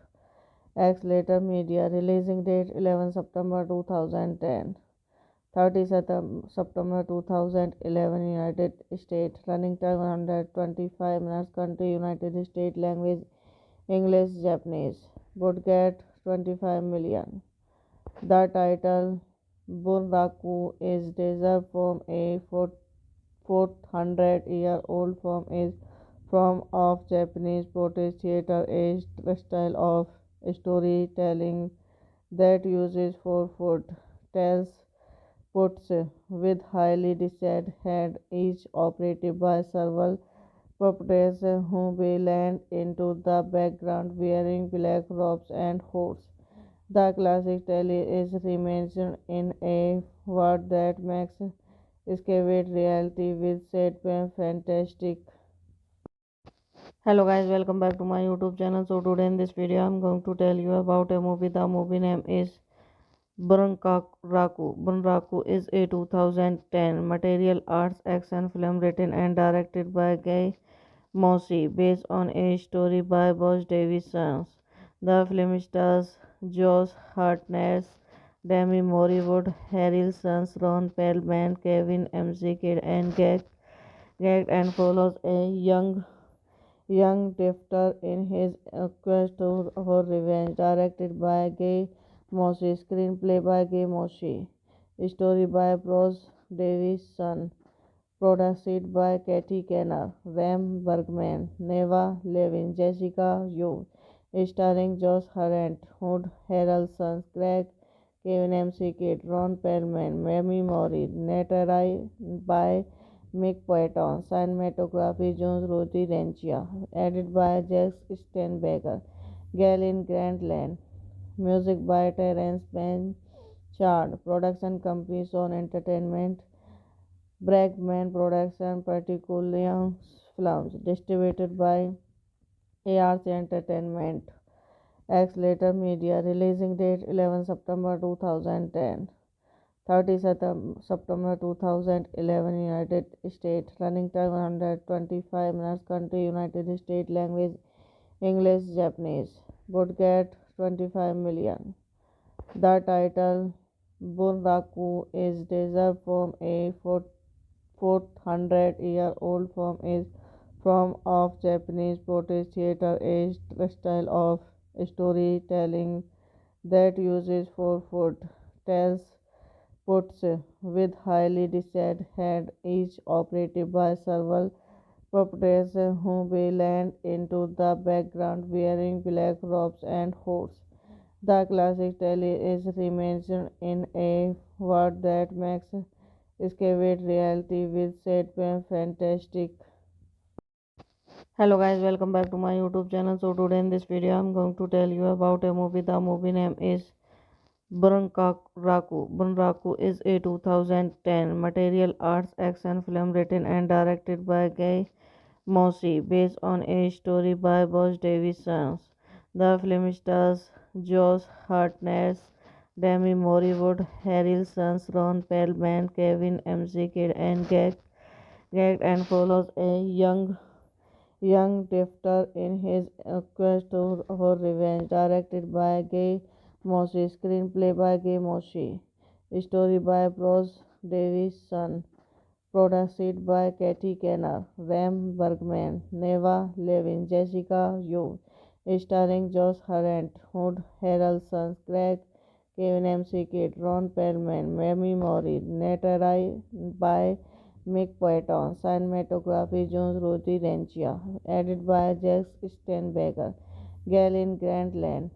X Later Media, releasing date 11 September 2010, 30 September 2011, United States, running time 125 minutes, country United States, language English, Japanese, budget 25 million. The title Bunraku is derived from a 400-year-old form of Japanese protest theater, a style of storytelling that uses four-foot tells puts with highly detailed head, each operated by several puppets who blend into the background wearing black robes and hoods. The classic tale is reimagined in a world that makes escapade reality with set fantastic. Hello guys, welcome back to my YouTube channel. So today in this video I'm going to tell you about a movie. The movie name is Bunraku. Bunraku is a 2010 martial arts action film written and directed by Guy Mossy, based on a story by Boss Davison. The film stars Josh Hartnett, Demi Moore, Harrelson, Ron Perlman, Kevin McKidd, and and follows a young drifter in his quest for revenge. Directed by Guy Mossy, screenplay by Guy Mossy, Story by Bruce Davison. Produced by Katie Kenner, Ram Bergman, Neva Levin, Jessica Yu. Starring Josh Hartnett, Hood Harrelson, Craig, Kevin McKidd, Ron Perlman, Mamie Mori. Narrated by Mick Patton. Cinematography Jones Ruthie Rencia. Edited by Jack Steinberger. Galen Grantland. Music by Terence Blanchard. Production company Sony Entertainment. Bregman Production, Particular Films. Distributed by ARC Entertainment. Accelerator Media. Releasing date 11 September 2010. 30 September 2011 United States. Running time 125 minutes. Country United States. Language English, Japanese. Budget 25 million. The title Bunraku is derived from a 400-year-old film is form of Japanese protest theater, a style of storytelling that uses four-foot tells puts with highly detailed head, each operated by several puppets who blend into the background wearing black robes and hoods. The classic tale is reimagined in a world that makes escapade reality with set fantastic. Hello guys, welcome back to my YouTube channel. So today in this video I'm going to tell you about a movie. The movie name is Bunraku. Bunraku is a 2010 material arts action film written and directed by Guy Mossy based on a story by Boss Davison. The film stars Josh Hartnett, Demi Moore, Harrelson, Ron Perlman, Kevin McKidd, and Gag and follows a young drifter in his quest for revenge. Directed by Guy Mossy, screenplay by Guy Mossy, story by Bruce Davison. Produced by Katie Kenner, Ram Bergman, Neva Levin, Jessica Yu. Starring Josh Hartnett, Hood Harrelson, Craig, Kevin McKidd, Ron Perlman, Mamie Mori. Narrated by Mick Patton. Cinematography Jones Ruthie Rencia. Edited by Jack Steinberger. Galen Grantland.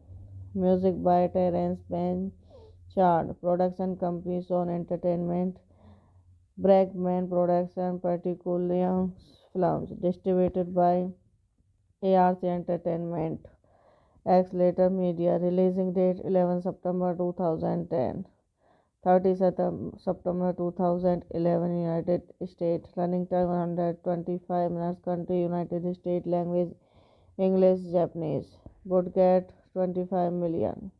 Music by Terence Blanchard. Production company Sony Entertainment. Bregman Production, Particular Films. Distributed by ARC Entertainment. Accelerator Media. Releasing date 11 September 2010. 30 September 2011 United States. Running time 125 minutes. Country United States. Language English, Japanese. Budget 25 million.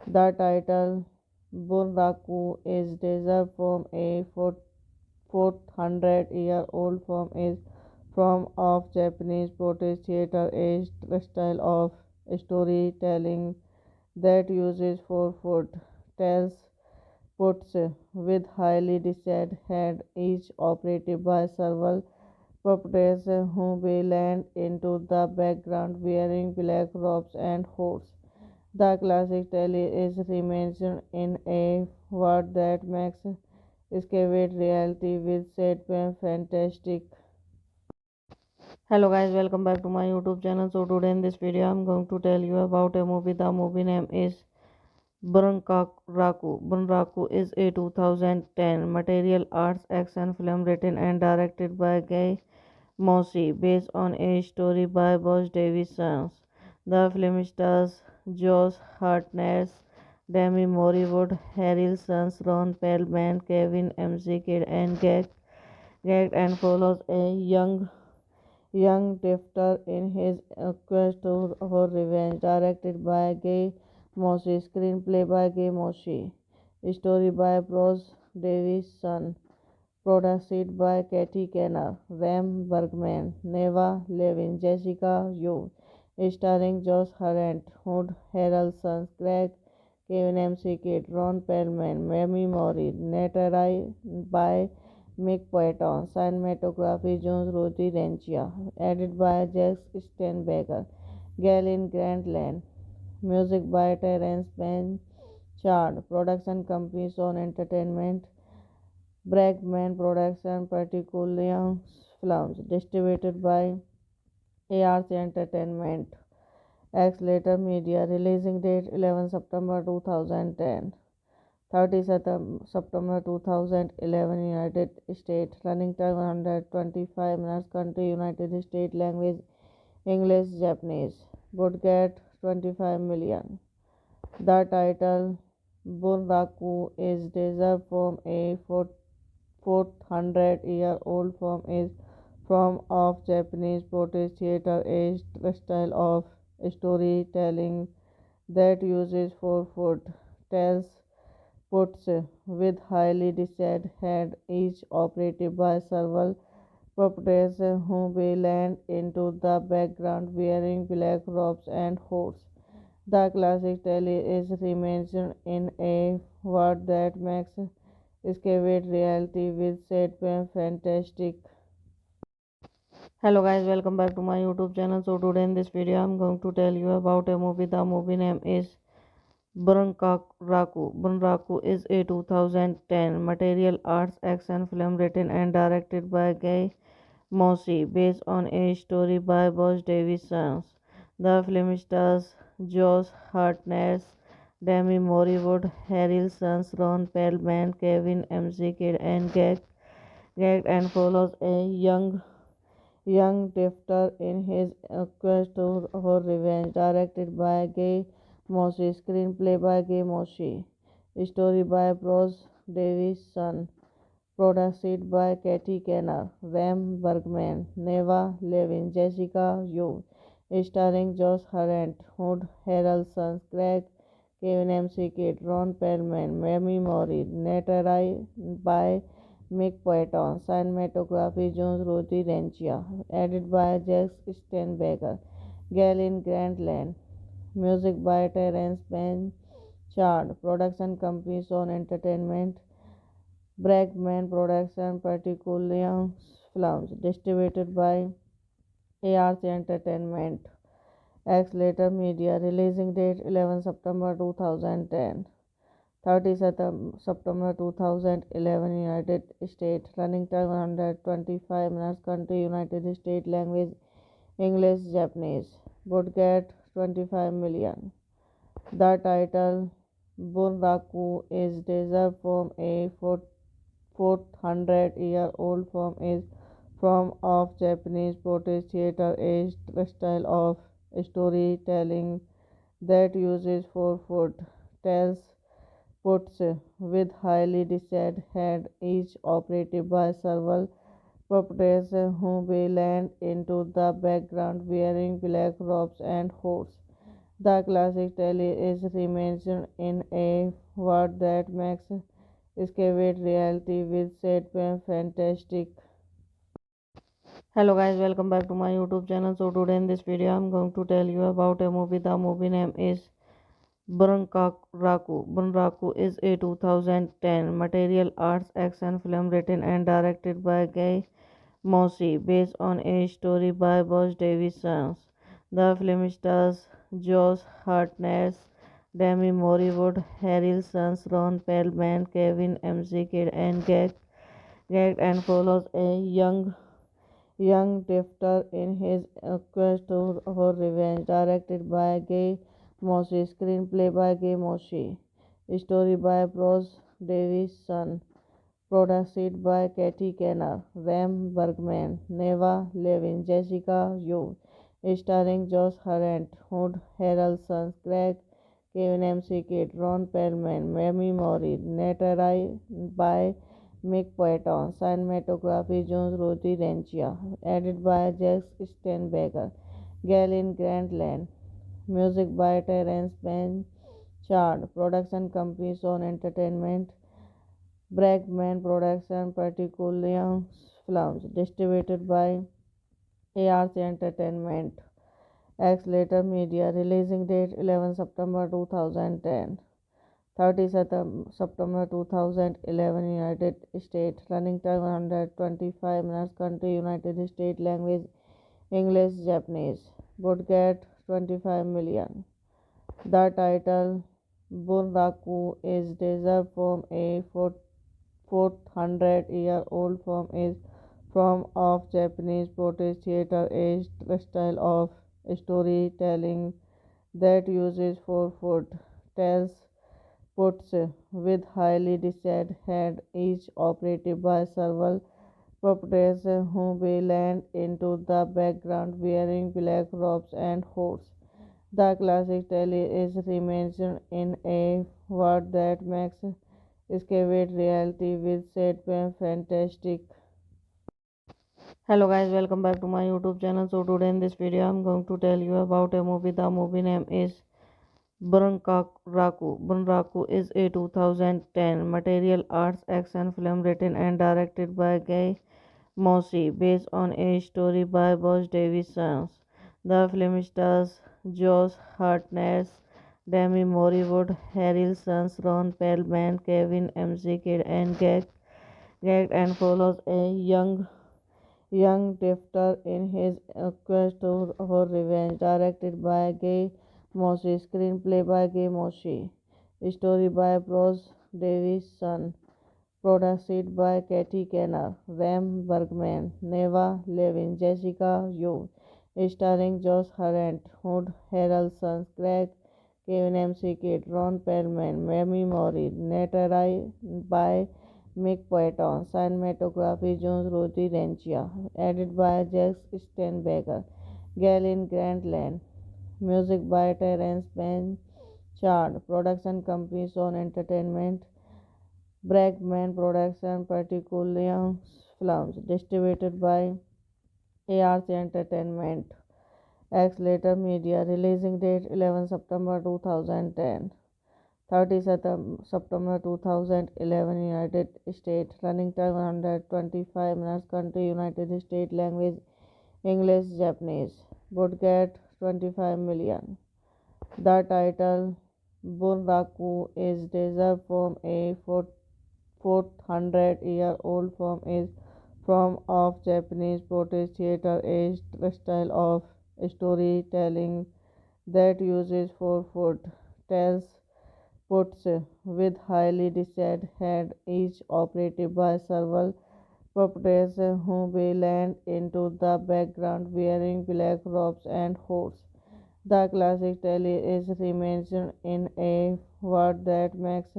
The title Bunraku is derived from a 400-year-old film is form of Japanese protest theater, a style of storytelling that uses four-foot tells puts with highly detailed head, each operated by several puppets who blend into the background wearing black robes and hoods. The classic tale is reimagined in a world that makes escapade reality with set fantastic. Hello guys, welcome back to my YouTube channel. So today in this video I'm going to tell you about a movie. The movie name is Bunraku. Bunraku is a 2010 material arts action film written and directed by Guy Mossy based on a story by Boss Davison. The film stars Josh Hartnett, Demi Moore, Harrelson, Ron Perlman, Kevin McKidd, and and follows a young drifter in his quest for revenge. Directed by Guy Mossy, screenplay by Guy Mossy, story by Bruce Davison. Produced by Katie Kenner, Ram Bergman, Neva Levin, Jessica Yu. Starring Josh Hartnett, Hood Harrelson, Craig, Kevin McKidd, Ron Perlman, Mamie Mori. Narrated by Mick Patton. Cinematography Jones Ruthie Rencia. Edited by Jack Steinberger. Galen Grantland. Music by Terence chart. Production company Sony Entertainment, Bregman Production, Particular Films, distributed by ARC Entertainment, Accelerator Media, releasing date 11 September 2010, 30 September 2011, United States, running time 125 minutes, country United States, language English, Japanese, budget 25 million. The title Bunraku is derived from a 400-year-old form of Japanese protest theater, a style of storytelling that uses four-foot tells puts with highly detailed head, each operated by several puppets who blend into the background wearing black robes and hoods. The classic tale is reimagined in a world that makes escapade reality with set fantastic. Hello guys, welcome back to my YouTube channel. So today in this video I'm going to tell you about a movie. The movie name is Bunraku. Bunraku is a 2010 material arts action film written and directed by Guy Mossy, based on a story by Boss Davison. The film stars Josh Hartnett, Demi Moore, Harrelson, Ron Perlman, Kevin McKidd, and Gag and follows a young drifter in his quest for revenge. Directed by Guy Mossy, screenplay by Guy Mossy, story by Bruce Davison. Produced by Katie Kenner, Ram Bergman, Neva Levin, Jessica Yu, starring Josh Hartnett, Hood Harrelson, Craig, Kevin McKidd, Ron Perlman, Mamie Mori, narrated by Mick Patton, cinematography Jones Ruthie Rencia, edited by Jack Steinberger, Galen Grantland, music by Terence Blanchard, production company Sony Entertainment, Bregman Production, Particular Films, distributed by ARC Entertainment, Accelerator Media, releasing date 11 September 2010, 30 September 2011, United States, running time 125 minutes, country United States, language English, Japanese, budget 25 million. The title Bunraku is derived from a 400-year-old form of Japanese protest theater, a style of storytelling that uses four-foot tells puts with highly detailed head, each operated by several puppets who blend into the background wearing black robes and hoods. The classic tale is reimagined in a world that makes escapade reality with set fantastic. Hello guys, welcome back to my YouTube channel. So today in this video I'm going to tell you about a movie. The movie name is Bunraku. Bunraku is a 2010 material arts action film written and directed by Guy Mossy, based on a story by Boss Davison. The film stars Josh Hartnett, Demi Moore, Harrelson, Ron Perlman, Kevin McKidd, and Gag and follows a young drifter in his quest for revenge. Directed by Guy Mossy, screenplay by Guy Mossy, story by Bruce Davison, produced by Katie Kenner, Ram Bergman, Neva Levin, Jessica Yu, starring Josh Hartnett, Hood Harrelson, Craig, Kevin McKidd, Ron Perlman, Mamie Mori, narrated by Mick Patton, cinematography Jones Ruthie Rencia, edited by Jack Steinberger, Galen Grantland, music by Terence Blanchard, production company Sony Entertainment, Bregman Production, Particular Films, distributed by ARC Entertainment, Accelerator Media, releasing date 11 September 2010, 30 September 2011, United States, running time 125 minutes, country United States, language English, Japanese, budget 25 million. The title Bunraku is derived from a 400-year-old form of Japanese protest theater, a style of storytelling that uses four-foot tells puts with highly designed head, each operated by several puppets who blend into the background wearing black robes and hoods. The classic tale is reimagined in a world that makes escapade reality with set fantastic. Hello guys, welcome back to my YouTube channel. So today in this video I'm going to tell you about a movie. The movie name is Bunraku. Bunraku is a 2010 material arts action film written and directed by Guy Mossy, based on a story by Boss Davison. The film stars Josh Hartnett, Demi Moore, Harrelson, Ron Perlman, Kevin McKidd, and Gag and follows a young drifter in his quest for revenge. Directed by Guy Mossy, screenplay by Guy Mossy, story by Bruce Davison. Produced by Katie Kenner, Ram Bergman, Neva Levin, Jessica Yu, starring Josh Hartnett, Hood Harrelson, Craig, Kevin McKidd, Ron Perlman, Mamie Mori, narrated by Mick Patton, cinematography Jones Rudy Rencia, edited by Jack Steinberger, Galen Grantland, music by Terence Blanchard, production company Sony Entertainment, Bregman Production, particularly films distributed by ARC Entertainment. X-Later Media, releasing date 11 September 2010, 30 September 2011, United States, running time 125 minutes, country United States, language English, Japanese, budget 25 million. The title Bunraku is derived from a 400-year-old form of Japanese protest theater, a style of storytelling that uses four-foot tells puts with highly designed head, each operated by several puppets who blend into the background wearing black robes and hoods. The classic tale is reimagined in a world that makes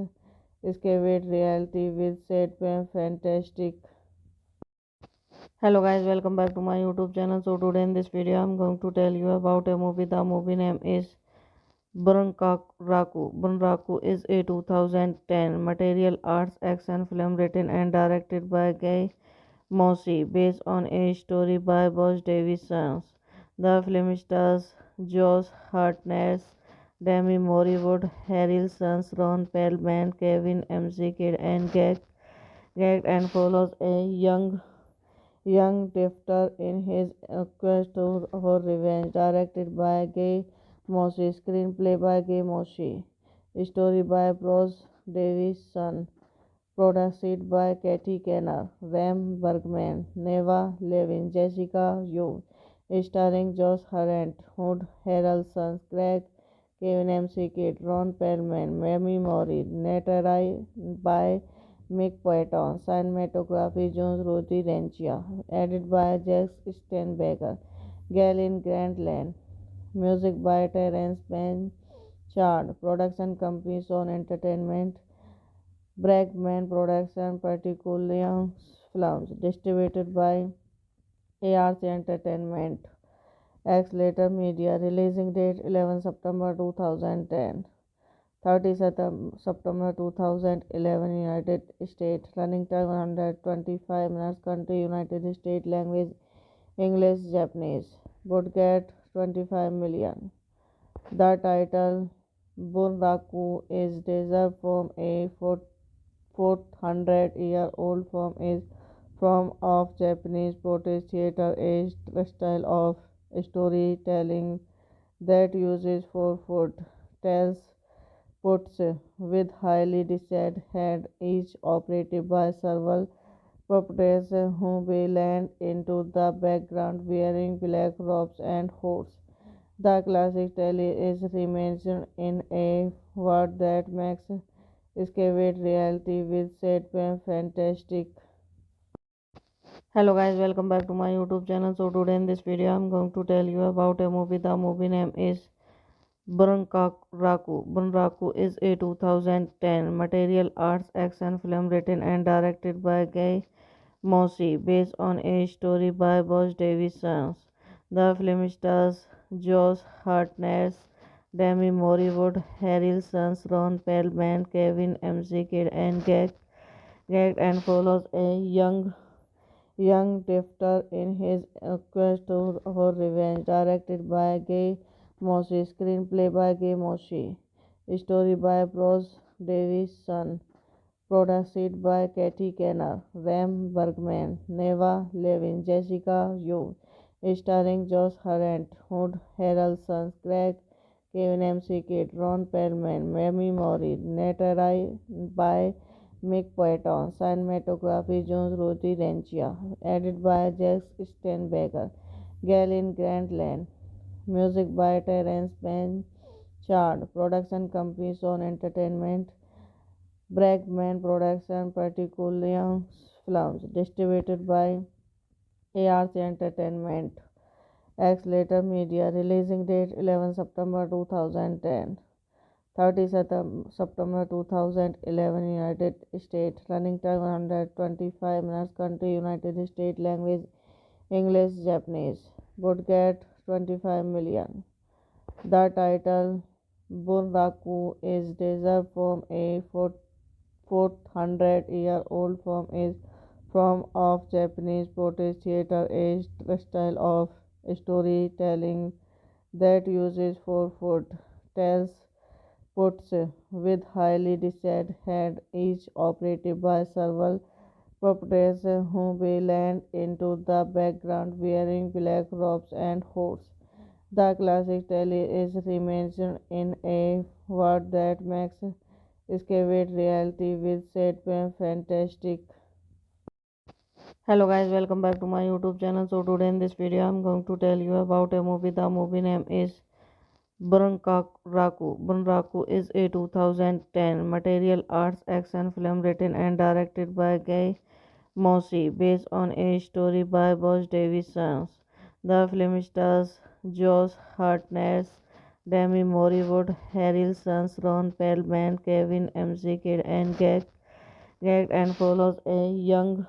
escapade reality with set fantastic. Hello guys, welcome back to my YouTube channel. So today in this video I'm going to tell you about a movie. The movie name is Bunraku. Bunraku is a 2010 material arts action film written and directed by Guy Mossy, based on a story by Boss Davison. The film stars Josh Hartnett, Demi Moore, Harrelson, Ron Perlman, Kevin McKidd, and and follows a young drifter in his quest for revenge. Directed by Guy Mossy, screenplay by Guy Mossy, story by Bruce Davison, produced by Katie Kenner, Ram Bergman, Neva Levin, Jessica Yu, starring Josh Hartnett, Hood Harrelson, Craig, Kevin McKidd, Ron Perlman, Mamie Mori, narrated by Mick Patton, cinematography Jones Rudy Rencia, edited by Jack Steinberger, Galen Grantland, music by Terence Blanchard, production company Sony Entertainment, Bregman Production, particularly films distributed by ARC Entertainment. X-Later Media, releasing date 11 September 2010, 30 September 2011, United States, running time 125 minutes, country United States, language English, Japanese, budget 25 million. The title Bunraku is derived from a 400-year-old form of Japanese protest theater, a style of storytelling that uses four-foot tells puts with highly designed head, each operated by several puppets who blend into the background wearing black robes and hoods. The classic tale is reimagined in a world that makes escapade reality with set fantastic. Hello guys, welcome back to my YouTube channel. So today in this video I'm going to tell you about a movie. The movie name is Bunraku. Bunraku is a 2010 material arts action film written and directed by Guy Mossy, based on a story by Boss Davison. The film stars Josh Hartnett, Demi Moore, Harrelson, Ron Perlman, Kevin McKidd, and Gag and follows a young drifter in his quest for revenge. Directed by Guy Mossy, screenplay by Guy Mossy, story by Bruce Davison. Produced by Katie Kenner, Ram Bergman, Neva Levin, Jessica Yu, starring Josh Hartnett, Hood Harrelson, Craig, Kevin McKidd, Ron Perlman, Mamie Mori, narrated by Mick Patton, cinematography Jones Ruthie Rencia, edited by Jack Steinberger, Galen Grantland, music by Terence Blanchard, production company Sony Entertainment, Bregman Production, particularly films, distributed by ARC Entertainment. X Later Media, releasing date 11 September 2010, 30 September 2011, United States, running time 125 minutes, country United States, language English, Japanese, budget 25 million. The title Bunraku is derived from a 400-year-old film is form of Japanese protest theater, a style of storytelling that uses four-foot tells puts with highly detailed head, each operated by several puppets who blend into the background wearing black robes and hoods. The classic tale is reimagined in a world that makes escapade reality with set fantastic. Hello guys, welcome back to my YouTube channel. So today in this video I'm going to tell you about a movie. The movie name is Bunraku. Bunraku is a 2010 material arts action film written and directed by Guy Mossy, based on a story by Boss Davison. The film stars Josh Hartnett, Demi Moore, Harrelson, Ron Perlman, Kevin McKidd, and Gag and follows a young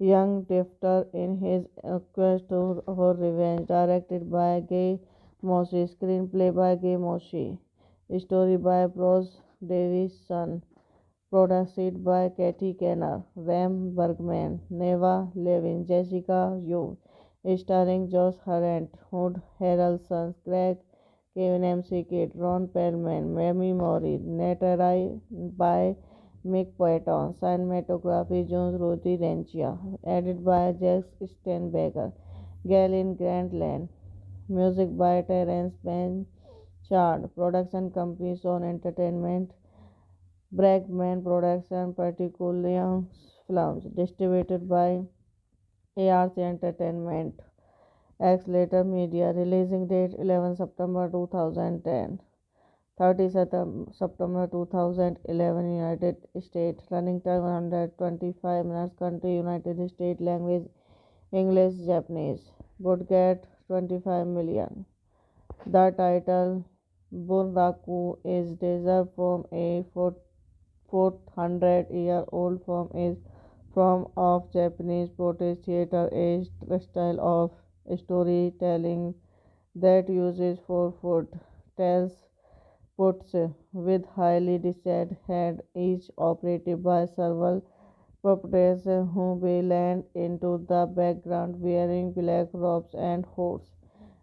drifter in his quest for revenge. Directed by Guy Mossy, screenplay by Guy Mossy, story by Bruce Davison, produced by Katie Kenner, Ram Bergman, Neva Levin, Jessica Yu, starring Josh Hartnett, Hood Harrelson, Craig, Kevin McKidd, Ron Perlman, Mamie Mori, narrated by Mick Patton, cinematography Jones Ruthie Rencia, edited by Jack Steinberger, Galen Grantland, music by Terence Blanchard, production company Sony Entertainment, Bregman Production, particularly films, distributed by ARC Entertainment. X Later Media, releasing date 11 September 2010, 30 September 2011, United States, running time 125 minutes, country United States, language English, Japanese, budget 25 million. The title Bunraku is derived from a 400-year-old film is form of Japanese protest theater, a style of storytelling that uses four-foot tells puts with highly detailed head, each operated by several puppets who blend into the background wearing black robes and hoods.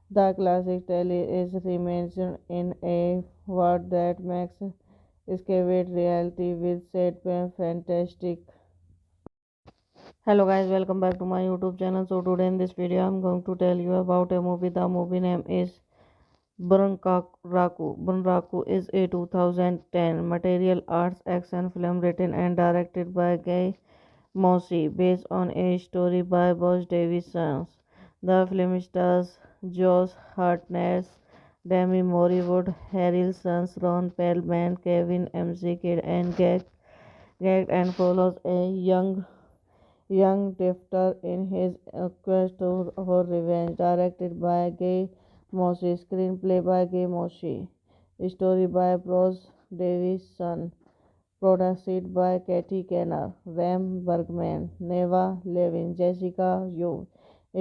The classic tale is reimagined in a world that makes escapade reality with set fantastic. Hello guys, welcome back to my YouTube channel. So today in this video I'm going to tell you about a movie. The movie name is Bunraku. Bunraku is a 2010 material arts action film written and directed by Guy Mossy, based on a story by Boss Davison. The film stars Josh Hartnett, Demi Moore Wood, Harrelson's Ron Perlman, Kevin McKidd, and gagged and follows a young drifter in his quest for revenge. Directed by Guy Moshe, screenplay by Guy Moshe, story by Bruce Davison, produced by Katie Kenner, Ram Bergman, Neva Levin, Jessica Yu,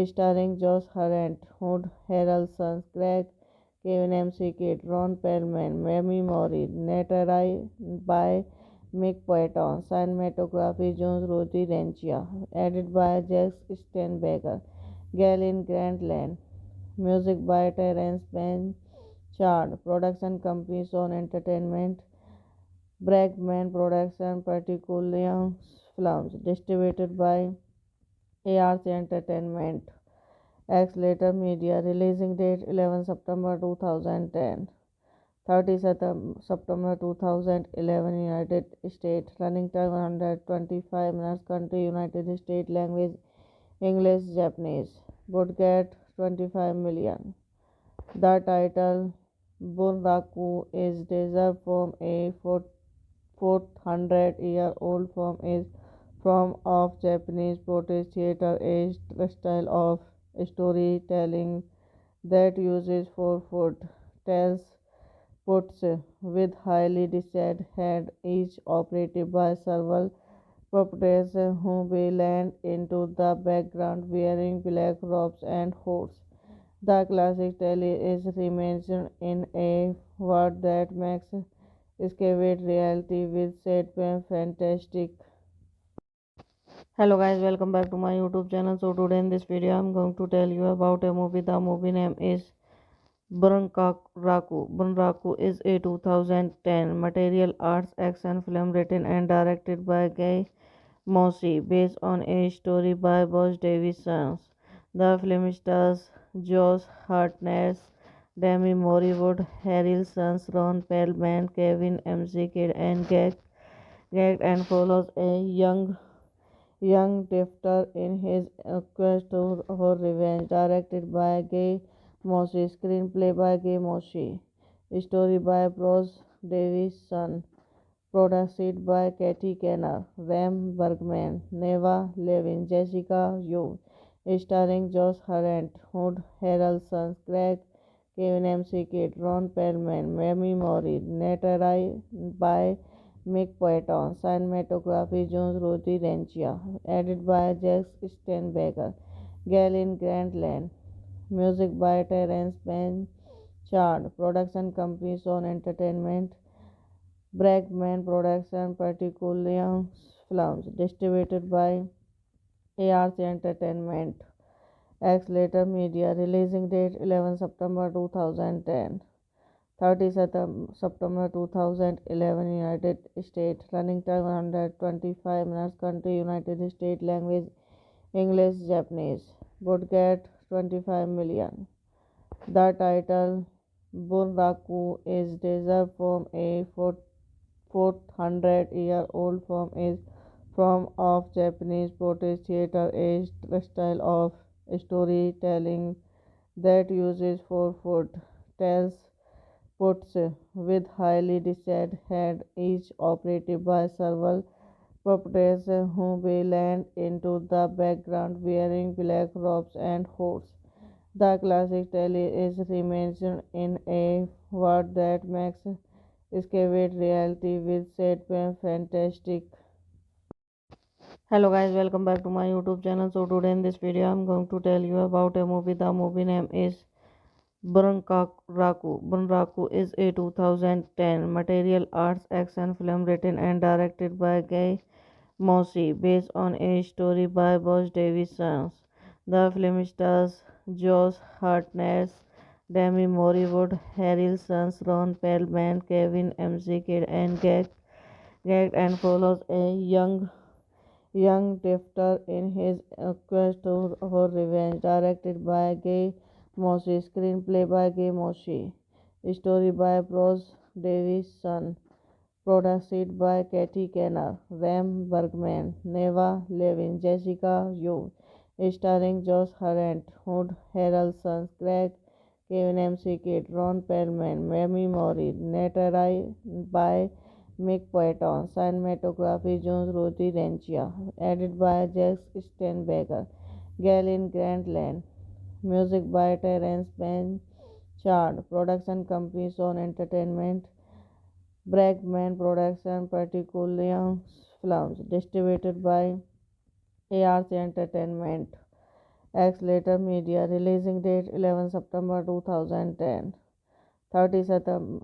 starring Josh Hartnett, Hood Harrelson, Craig, Kevin McKidd, Ron Perlman, Mamie Mori, narrated by Mick Poeton, cinematography Jones Rodi Rencia, edited by Jack Steinberger, Galen Grantland, music by Terence Blanchard, production company Son Entertainment, Bregman Production, Particular Films, distributed by ARC Entertainment, X Later Media, releasing date 11 September 2010. 30 September 2011 United States, running time 125 minutes, country United States, language English, Japanese, budget 25 million. The title Bunraku is derived from a 400-year-old form of Japanese protest theater, a style of storytelling that uses four-foot tells puts with highly designed head, each operated by several puppets who blend into the background wearing black robes and hoods. The classic tale is reimagined in a world that makes escapade reality with set fantastic. Hello guys, welcome back to my YouTube channel. So today in this video I'm going to tell you about a movie. The movie name is Bunraku. Bunraku is a 2010 material arts action film written and directed by Guy Moshe, based on a story by Bosch Davison. The film stars Josh Hartnett, Demi Moore Wood, Harrelson, Ron Perlman, Kevin McKidd, and gagged and follows a young drifter in his quest for revenge. Directed by Guy Moshe, screenplay by Guy Moshe, story by Bruce Davison, produced by Katie Kenner, Ram Bergman, Neva Levin, Jessica Yu, starring Josh Hartnett, Hood Harrelson, Craig, Kevin McKidd, Ron Perlman, Mamie Mori, narrated by Mick Poeton, cinematography Jones Rodi Rencia, edited by Jack Steinberger, Galen Grantland, music by Terence Blanchard, production company Son Entertainment, Bregman Production, Particular Films, distributed by ARC Entertainment, X Later Media, releasing date 11 September 2010. 30 September 2011 United States, running time 125 minutes, country United States, language English, Japanese, budget 25 million. The title Bunraku is derived from a 400-year-old form of Japanese protest theater, a style of storytelling that uses four-foot tells puts with highly designed head, each operated by several puppets who blend into the background wearing black robes and hoods. The classic tale is reimagined in a world that makes escapade reality with set fantastic. Hello guys, welcome back to my YouTube channel. So today in this video I'm going to tell you about a movie. The movie name is Bunraku. Bunraku is a 2010 material arts action film written and directed by Guy Moshe, based on a story by Bosch Davison. The film stars Josh Hartnett, Demi Moore Wood, Harrelson, Ron Perlman, Kevin McKidd, and gagged and follows a young drifter in his quest for revenge. Directed by Guy Moshe, screenplay by Guy Moshe, story by Bruce Davison, produced by Katie Kenner, Ram Bergman, Neva Levin, Jessica Yu, starring Josh Hartnett, Hood Harrelson, Craig, Kevin McKidd, Ron Perlman, Mamie Mori, Netari by Mick Poiton, cinematography Jones Ruthie Rencia, edited by Jack Steinberger, Galen Grantland, music by Terence Blanchard, production company Son Entertainment, Bregman Production, Particular Films, distributed by ARC Entertainment. X Later Media, releasing date 11 September 2010, 30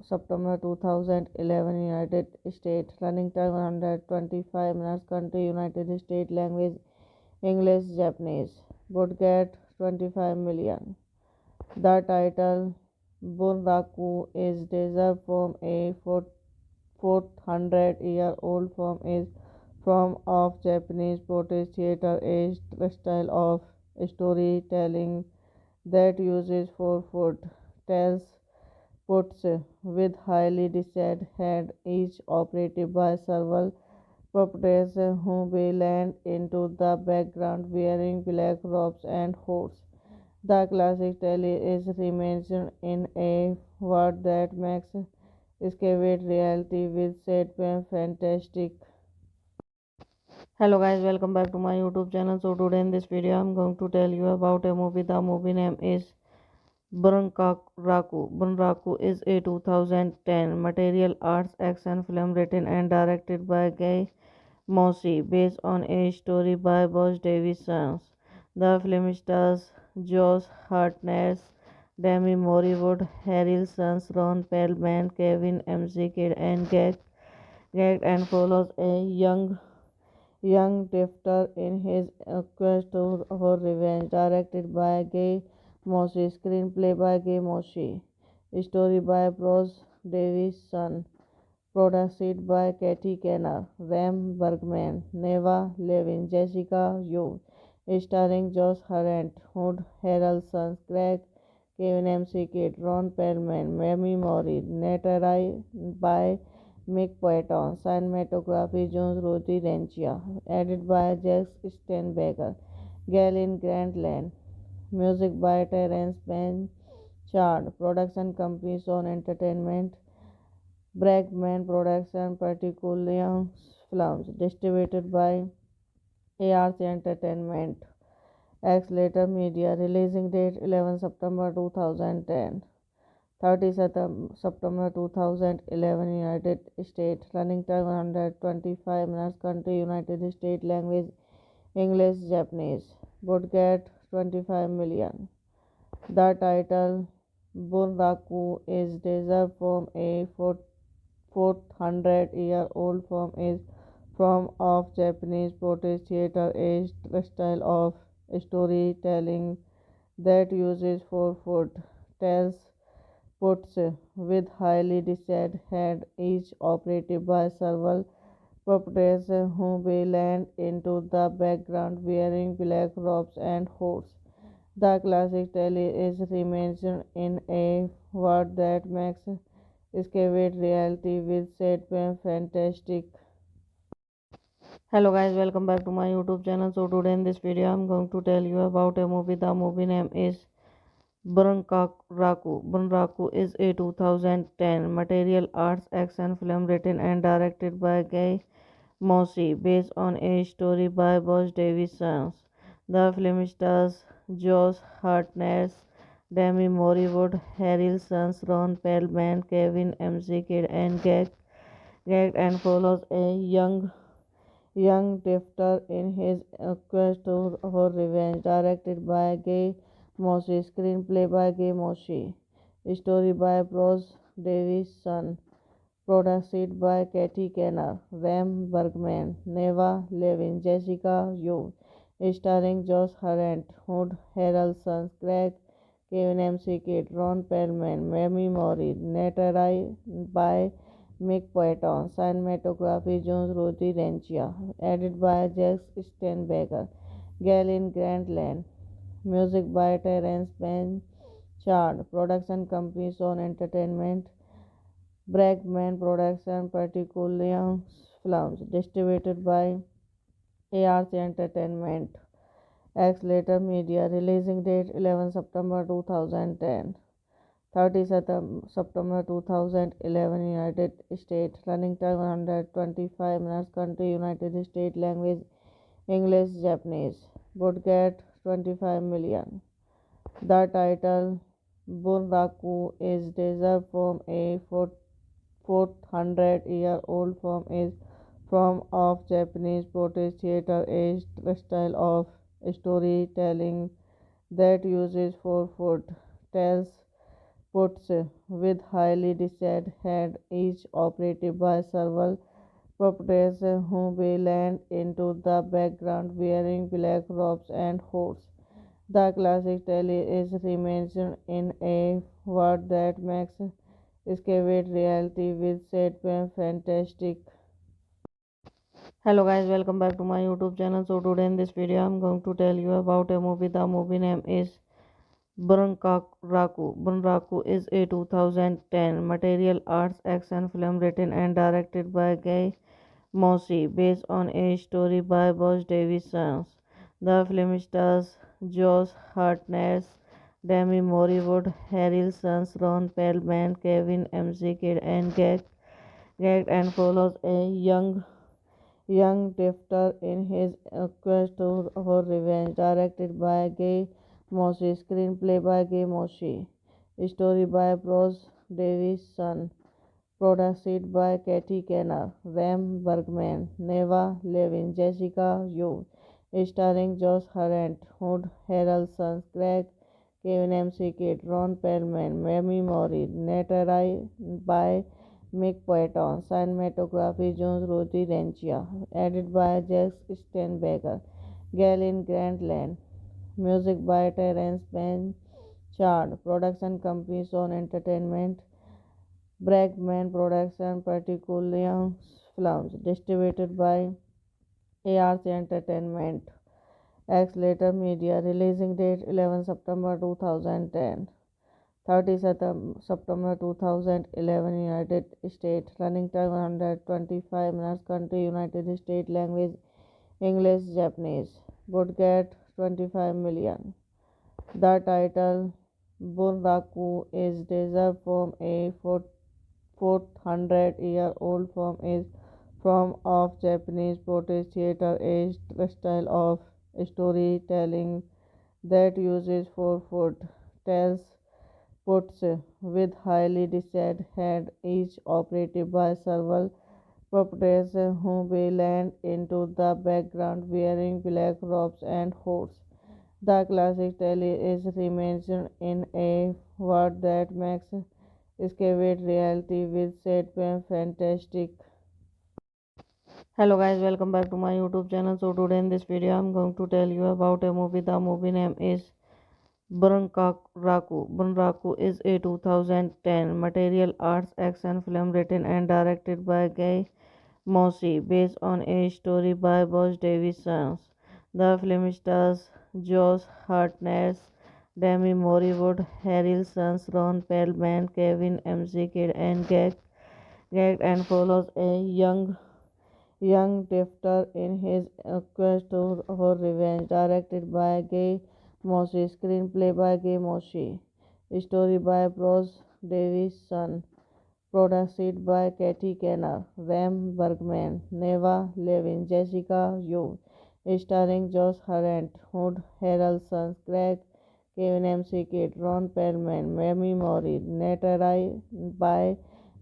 September 2011, United States, running time 125 minutes, country United States, language English, Japanese, budget 25 million. The title Bunraku is derived from a 400-year-old form of Japanese protest theater, a style of storytelling that uses four-foot tells puts with highly detailed head, each operated by several puppets who blend into the background wearing black robes and hoods. The classic tale is reimagined in a world that makes escapade reality with set fantastic. Hello guys, welcome back to my YouTube channel. So today in this video I'm going to tell you about a movie. The movie name is Bunraku. Bunraku is a 2010 material arts action film written and directed by Guy Mossy, based on a story by Boss Davison. The film stars Josh Hartnett, Demi Moore, Harrelson, Ron Perlman, Kevin McKidd, and Gag and follows a young drifter in his quest for revenge. Directed by Guy Mossy, screenplay by Guy Mossy, story by Bruce Davison. Produced by Katie Kenner, Ram Bergman, Neva Levin, Jessica Yu, starring Josh Hartnett, Wood Harrelson, Craig, Kevin McKidd, Ron Perlman, Mamie Mori, Netari by Mick Poiton, cinematography Jones Ruthie Rencia, edited by Jack Steinberger, Galen Grantland, music by Terence Blanchard, production company Son Entertainment, Bregman Production, Particular Films, distributed by ARC Entertainment. X Later Media, releasing date 11 September 2010, 30 September 2011, United States, running time 125 minutes, country United States, language English, Japanese, budget 25 million. The title Bunraku is derived from a 400-year-old form of Japanese protest theater, a style of storytelling that uses four-foot tells puts with highly detailed head, each operated by several puppets who blend into the background wearing black robes and hoods. The classic tale is reimagined in a world that makes escapade reality with set fantastic. Hello guys, welcome back to my YouTube channel. So today in this video I'm going to tell you about a movie. The movie name is Bunraku. Bunraku is a 2010 material arts action film written and directed by Guy Mossy, based on a story by Boss Davison. The film stars Josh Hartnett, Demi Moore, Harrelson, Ron Perlman, Kevin McKidd, and and follows a young drifter in his quest for revenge. Directed by Guy Mossy, screenplay by Guy Mossy, story by Bruce Davison, produced by Katie Kenner, Ram Bergman, Neva Levin, Jessica Yu, starring Josh Hartnett, Wood Harrelson, Craig, Kevin McKidd, Ron Perlman, Mamie Mori, Netari by Mick Poiton, cinematography Jones Ruthie Rencia, edited by Jack Steinberger, Galen Grantland, music by Terence Blanchard, production company Son Entertainment, Bregman Production, Particular Films, distributed by ARC Entertainment. X Later Media, releasing date 11 September 2010, September 2011, United States. Running time 125 minutes. Country United States. Language English, Japanese. Budget 25 million. The title Bunraku is derived from a 400-year-old form of Japanese protest theater, a style of storytelling that uses four foot tells puts with highly designed head, each operated by several puppets who blend into the background wearing black robes and hoods. The classic tale is reimagined in a world that makes escapade reality with set fantastic. Hello guys, welcome back to my YouTube channel. So today in this video I'm going to tell you about a movie. The movie name is Bunraku. Bunraku is a 2010 material arts action film written and directed by Guy Mossy, based on a story by Boss Davison. The film stars Josh Hartnett, Demi Moore, Harrelson, Ron Perlman, Kevin McKidd, and Gag and follows a young drifter in his quest for revenge. Directed by Guy Mossy, screenplay by Guy Mossy, story by Bruce Davison. Produced by Katie Kenner, Ram Bergman, Neva Levin, Jessica Yu, starring Josh Hartnett, Hood Harrelson, Craig, Kevin McKidd, Ron Perlman, Mamie Mori, narrated by Mick Poeton, cinematography Jones Rudy Rencia, edited by Jack Steinberger, Galen Grantland, music by Terence Blanchard, production company Son Entertainment, Bregman Production, particularly films, distributed by ARC Entertainment, X Later Media, releasing date 11 September 2010, 30 September 2011, United States, running time 125 minutes, country United States, language English, Japanese, budget 25 million. The title Bunraku is derived from a 400-year-old form of Japanese protest theater, a style of storytelling that uses four foot tells puts with highly designed head, each operated by several puppets who blend into the background wearing black robes and hoods. The classic tale is reimagined in a world that makes escapade reality with set fantastic. Hello guys, welcome back to my YouTube channel. So today in this video I'm going to tell you about a movie. The movie name is Bunraku. Bunraku is a 2010 material arts action film written and directed by Guy Mossy, based on a story by Boss Davison. The film stars Josh Hartnett, Demi Moore, Harrelson, Ron Perlman, Kevin McKidd, and Gag and follows a young drifter in his quest for revenge. Directed by Guy Mossy, screenplay by Guy Mossy, story by Bruce Davison, produced by Katie Kenner, Ram Bergman, Neva Levin, Jessica Yu, starring Josh Hartnett, Hood Harrelson, Craig, Kevin McKidd, Ron Perlman, Mamie Mori, narrated by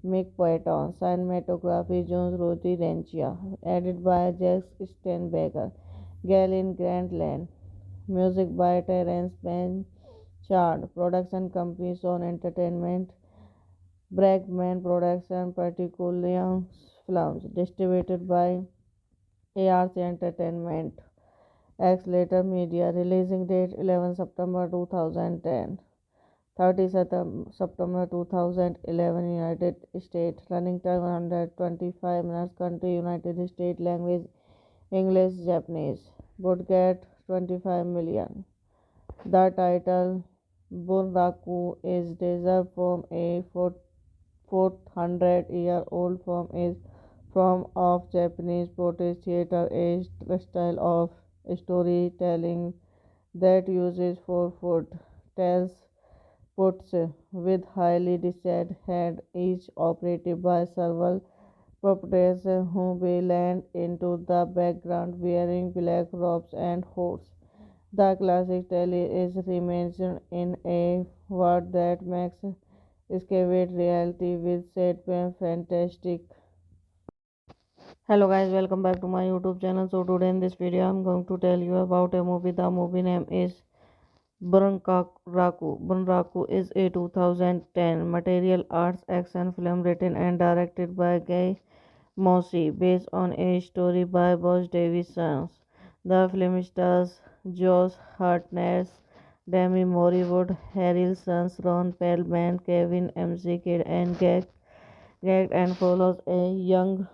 Mick Poeton, cinematography Jones Rudy Rencia, edited by Jack Steinberger, Galen Grantland, music by Terence Blanchard, production company Son Entertainment, Bregman Production, particularly films, distributed by ARC Entertainment, X Later Media, releasing date 11 September 2010, 30 September 2011, United States, running time 125 minutes, country United States, language English, Japanese, budget 25 million. The title Bunraku is derived from a 400-year-old form of Japanese protest theater, a style of storytelling that uses four foot tells puts with highly designed head, each operated by several puppets who blend into the background wearing black robes and hoods. The classic tale is reimagined in a world that makes escapade reality with set fantastic. Hello guys, welcome back to my YouTube channel. So today in this video I'm going to tell you about a movie. The movie name is Bunraku. Bunraku is a 2010 material arts action film written and directed by Guy Mossy, based on a story by Boss Davison. The film stars Josh Hartnett, Demi Moore, Harrelson, Ron Perlman, Kevin McKidd, and Gag and follows a young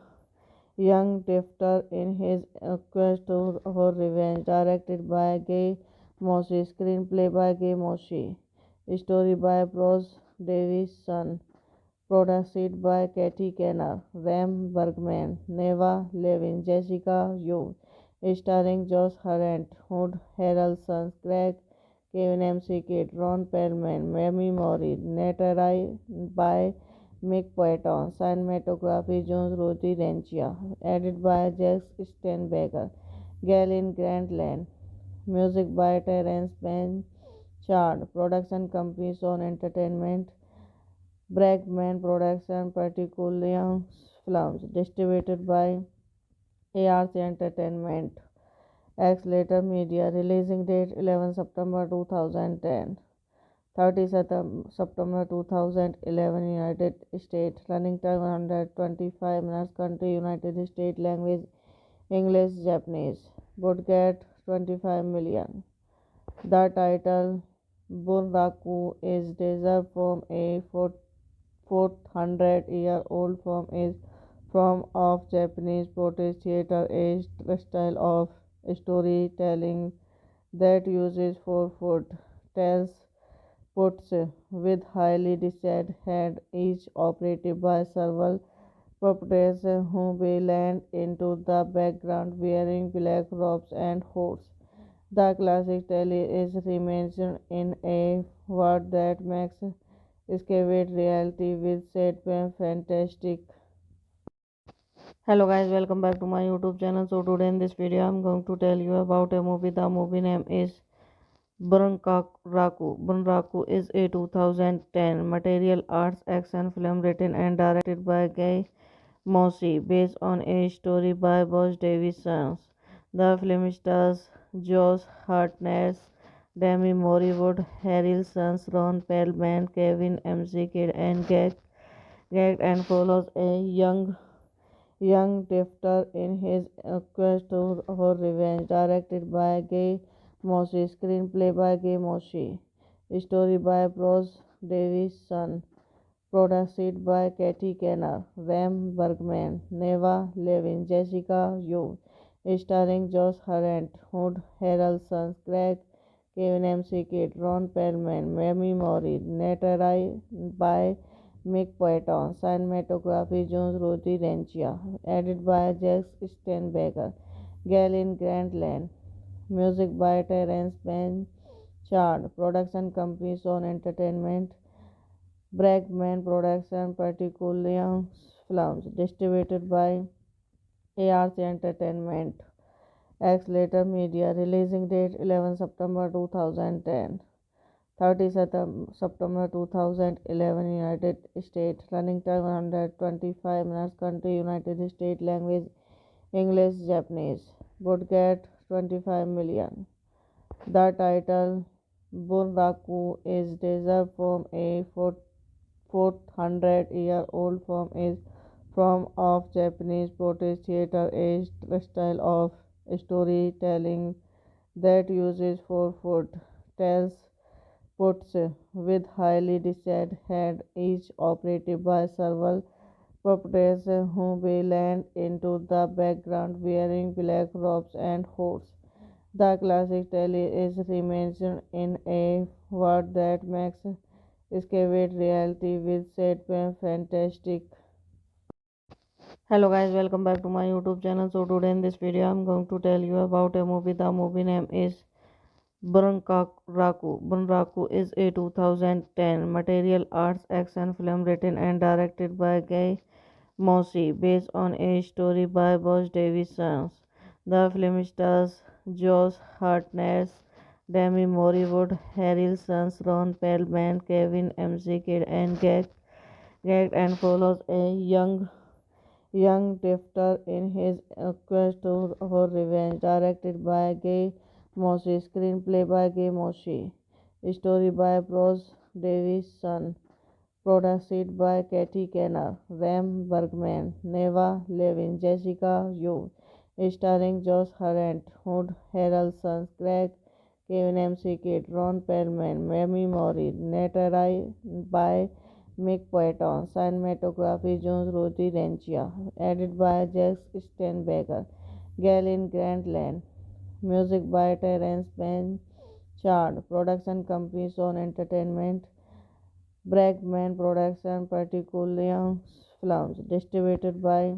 drifter in his quest for revenge. Directed by Guy Mossy, screenplay by Guy Mossy, story by Bruce Davison. Produced by Katie Kenner, Ram Bergman, Neva Levin, Jessica Yu, starring Josh Hartnett, Hood Harrelson, Craig, Kevin McKidd, Ron Perlman, Mamie Mori, narrated by Mick Patton, cinematography Jones Rudy Rencia, edited by Jack Steinberger, Galen Grantland, music by Terence Blanchard, production company Sony Entertainment, Bregman Production, particularly films distributed by ARC Entertainment. X-Later Media, releasing date 11 September 2010, 30 September 2011, United States, running time 125 minutes, country United States, language English, Japanese, budget 25 million. The title Bunraku is derived from a 400-year-old film is form of Japanese protest theater, a style of storytelling that uses four-foot tells puts with highly designed head, each operated by several puppets who blend into the background wearing black robes and hoods. The classic tale is reimagined in a world that makes escapade reality with set fantastic. Hello guys, welcome back to my YouTube channel. So today in this video I'm going to tell you about a movie. The movie name is Bunraku. Bunraku is a 2010 material arts action film written and directed by Guy Mossy, based on a story by Boss Davison. The film stars Josh Hartnett, Demi Moore, Harrelson, Ron Perlman, Kevin McKidd, and and follows a young drifter in his quest for revenge. Directed by Guy Mossy, screenplay by Guy Mossy, story by Bruce Davison, produced by Katie Kenner, Ram Bergman, Neva Levin, Jessica Yu, starring Josh Hartnett, Hood Harrelson, Craig, Kevin McKidd, Ron Perlman, Mamie Mori, narrated by Mick Patton, cinematography Jones Rudy Rencia, edited by Jack Steinberger, Galen Grantland, music by Terence Blanchard, production company Sony Entertainment, Bregman Production, particularly films distributed by ARC Entertainment. X-Later Media, releasing date 11 September 2010, 30 September 2011, United States, running time 125 minutes, country United States, language English, Japanese, budget 25 million. The title Bunraku is derived from a 400-year-old film is form of Japanese protest theater, a style of storytelling that uses four-foot tells puts with highly designed head, each operated by several puppets who blend into the background wearing black robes and hoods. The classic tale is reimagined in a world that makes escapade reality with set fantastic. Hello guys, welcome back to my YouTube channel. So today in this video I'm going to tell you about a movie. The movie name is Bunraku is a 2010 martial arts action film written and directed by Guy Mossy, based on a story by Bosch Davison. The film stars Josh Hartnett, Demi Moore, Harrelson, Ron Perlman, Kevin McKidd, and Gag and follows a young drifter in his quest for revenge. Directed by Guy Mossy, screenplay by Guy Mossy, story by Bruce Davison, produced by Katie Kenner, Ram Bergman, Neva Levin, Jessica Yu, starring Josh Hartnett, Hood Harrelson, Craig, Kevin McKidd, Ron Perlman, Mamie Mori, narrated by Mick Poeton, cinematography Jones Rudy Rencia, edited by Jack Steinberger, Galen Grantland, music by Terence Blanchard, production company Zone Entertainment, Bregman Production, Particular Films, distributed by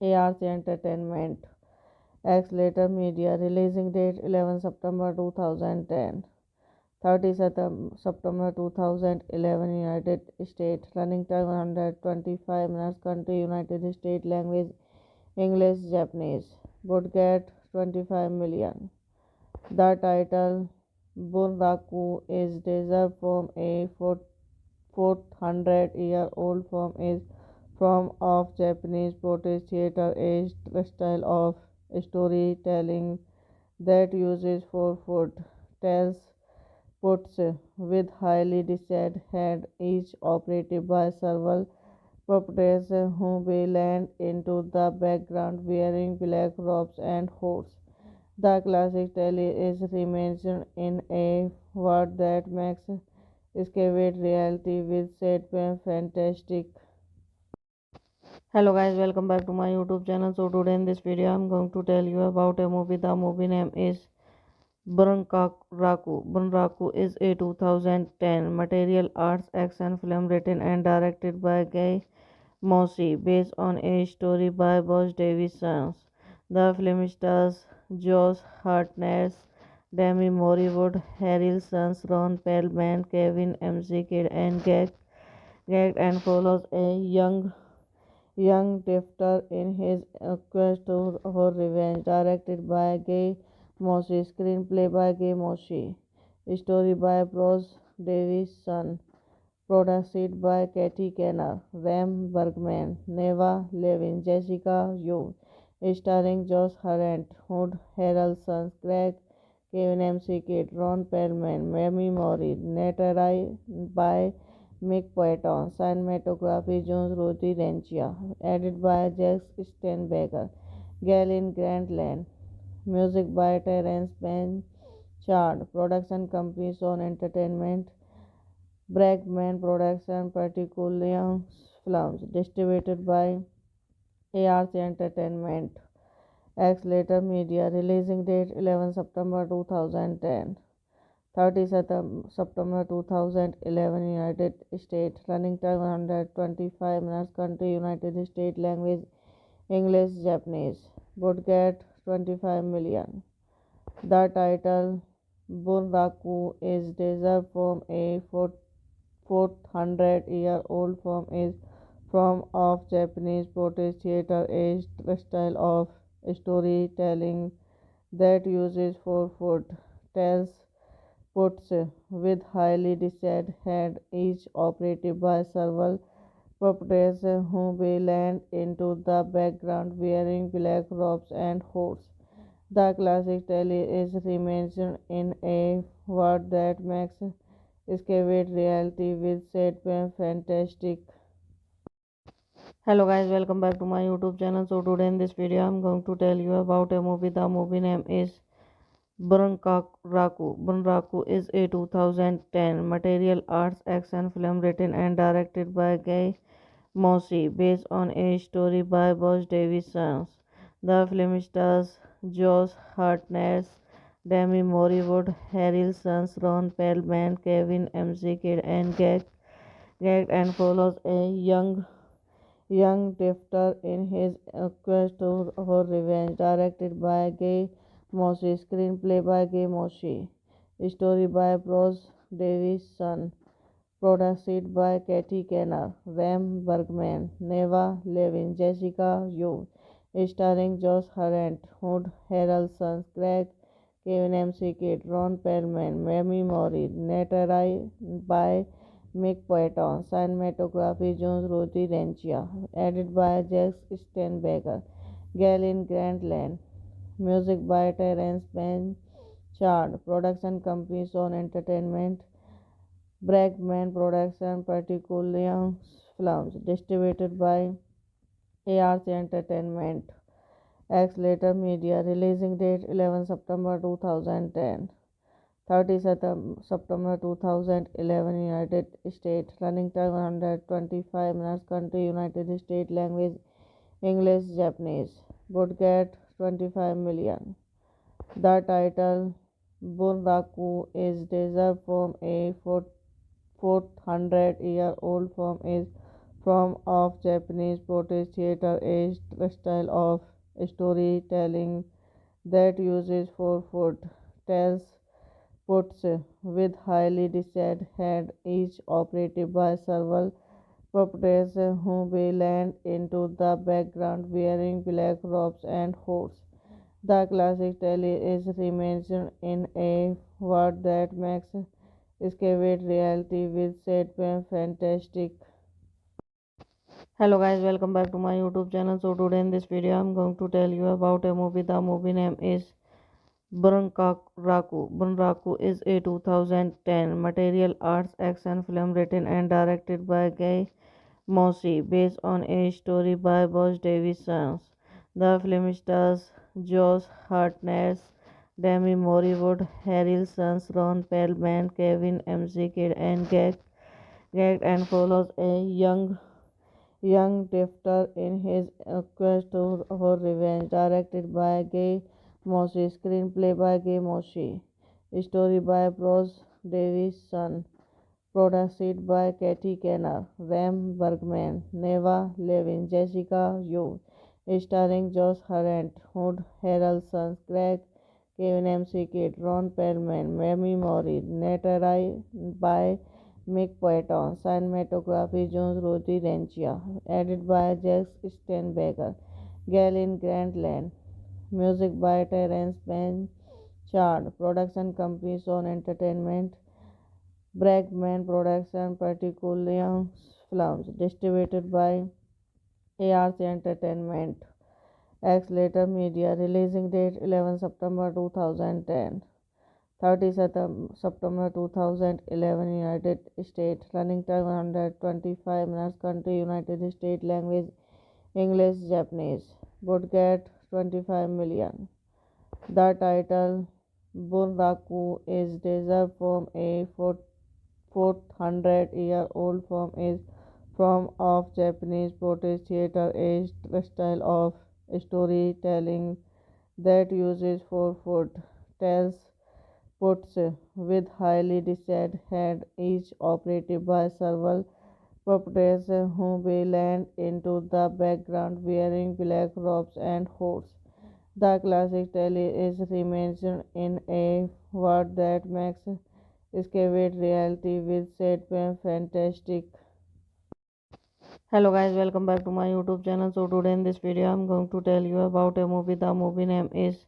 ARC Entertainment, X Later Media, releasing date 11 September 2010. 30 September 2011, United States. Running time 125 minutes. Country United States. Language English, Japanese. Budget 25 million. The title Bunraku is derived from a 400-year-old form of Japanese protest theater, a style of storytelling that uses four-foot tales puts with highly detailed head, each operated by several puppets who blend into the background wearing black robes and hoods. The classic tale is reimagined in a world that makes escapade reality with set fantastic. Hello guys, welcome back to my YouTube channel. So today in this video I'm going to tell you about a movie. The movie name is Bunraku. Bunraku is a 2010 martial arts action film written and directed by Guy Mossy, based on a story by Bosch Davison. The film stars Josh Hartnett, Demi Moore, Harrelson, Ron Perlman, Kevin McKidd, and Gag and follows a young drifter in his quest for revenge. Directed by Guy Mossy, screenplay by Guy Mossy, story by Bruce Davison, produced by Katie Kenner, Ram Bergman, Neva Levin, Jessica Yu, starring Josh Hartnett, Hood Harrelson, Craig, Kevin McKidd, Ron Perlman, Mamie Mori, narrated by Mick Poeton, cinematography Jones Rudy Rencia, edited by Jack Steinberger, Galen Grantland, music by Terence Blanchard, production company Zone Entertainment, Bregman Production, Particular Films, distributed by ARC Entertainment, X Later Media, releasing date 11 September 2010. 30 September 2011, United States. Running time 125 minutes. Country United States. Language English, Japanese. Budget 25 million. The title Bunraku is derived from a 400-year-old form of Japanese protest theater, a style of storytelling that uses four-foot tales puts with highly detailed head, each operated by several puppets who blend into the background wearing black robes and hoods. The classic tale is reimagined in a world that makes escapade reality with set fantastic. Hello guys, welcome back to my YouTube channel. So today in this video I'm going to tell you about a movie. The movie name is Bunraku. Bunraku is a 2010 martial arts action film written and directed by Guy Mossy, based on a story by Bosch Davison. The film stars Josh Hartnett, Demi Moore, Harrelson, Ron Perlman, Kevin McKidd, and and follows a young drifter in his quest for revenge. Directed by Guy Mossy, screenplay by Guy Mossy, Story by Bruce Davison. Produced by Katie Kenner, Ram Bergman, Neva Levin, Jessica Yu. Starring Josh Hartnett, Wood Harrelson, Craig, Kevin McKidd, Ron Perlman, Mamie Mori. Narrated by Mick Patton. Cinematography Jones Rudy Rencia. Edited by Jack Steinberger. Galen Grantland. Music by Terence Blanchard. Production company Sony Entertainment. Bregman Production, Particular Films. Distributed by ARC Entertainment. X-Later Media. Releasing date 11 September 2010. 30 September 2011 United States. Running time 125 minutes. Country United States. Language English, Japanese. Budget 25 million. The title Bunraku is derived from a 400-year-old form of Japanese protest theater, a style of storytelling that uses four-foot tells puts with highly detailed head, each operated by several puppets who blend into the background wearing black robes and hoods. The classic tale is reimagined in a world that makes escapade reality with set fantastic. Hello guys, welcome back to my YouTube channel. So today in this video I'm going to tell you about a movie. The movie name is Bunraku. Bunraku is a 2010 material arts action film written and directed by Guy Mossy, based on a story by Boss Davison. The film stars Josh Hartnett, Demi Moore, Harrelson, Ron Perlman, Kevin McKidd, and Gag and follows a young drifter in his quest for revenge. Directed by Guy Mossy, screenplay by Guy Mossy, story by Bruce Davison. Produced by Katie Kenner, Ram Bergman, Neva Levin, Jessica Yu. Starring Josh Hartnett, Wood Harrelson, Craig, Kevin McKidd, Ron Perlman, Mamie Mori. Narrated by Mick Patton. Cinematography Jones Rudy Rencia. Edited by Jack Steinberger. Galen Grantland. Music by Terence Blanchard. Production company Sony Entertainment. Bregman Production, Particular Films. Distributed by ARC Entertainment. X-Later Media. Releasing date 11 September 2010. 30 September 2011 United States. Running time 125 minutes. Country United States. Language English, Japanese. Budget 25 million. The title Bunraku is derived from a 400-year-old form of Japanese protest theater, a style of storytelling that uses four-foot tells puts with highly detailed head, each operated by several puppets who blend into the background wearing black robes and hoods. The classic tale is reimagined in a world that makes escapade reality with set fantastic. Hello guys, welcome back to my YouTube channel. So today in this video I'm going to tell you about a movie. The movie name is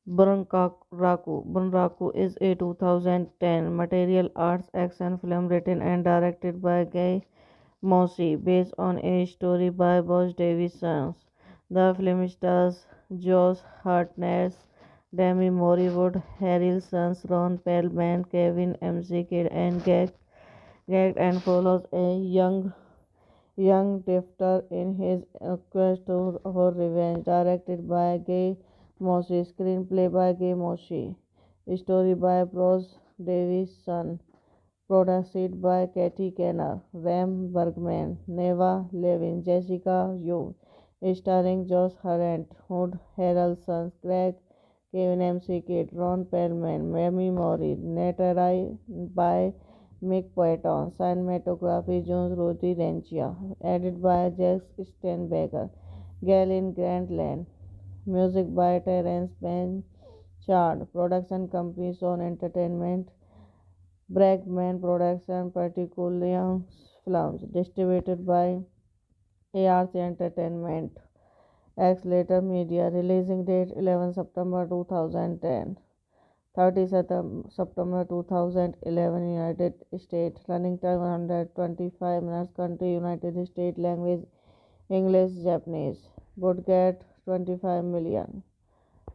Bunraku. Bunraku is a 2010 material arts action film written and directed by Guy Mossy, based on a story by Boss Davison. The film stars Josh Hartnett, Demi Moore, Harrelson, Ron Perlman, Kevin McKidd, and Gag and follows a young drifter in his quest for revenge. Directed by Guy Mossy, screenplay by Guy Mossy, story by Bruce Davison. Produced by Katie Kenner, Ram Bergman, Neva Levin, Jessica Yu. Starring Josh Hartnett, Wood Harrelson, Craig, Kevin McKidd, Ron Perlman, Mamie Mori. Narrated by Mick Patton. Cinematography Jones Rudy Rencia. Edited by Jack Steinberger. Galen Grantland. Music by Terence chart. Production company Sony Entertainment, Bregman Production, Particular Films, distributed by ARC Entertainment. Accelerator Media, releasing date 11 September 2010, 30 September 2011, United States, running time 125 minutes, country United States, language English, Japanese, budget 25 million.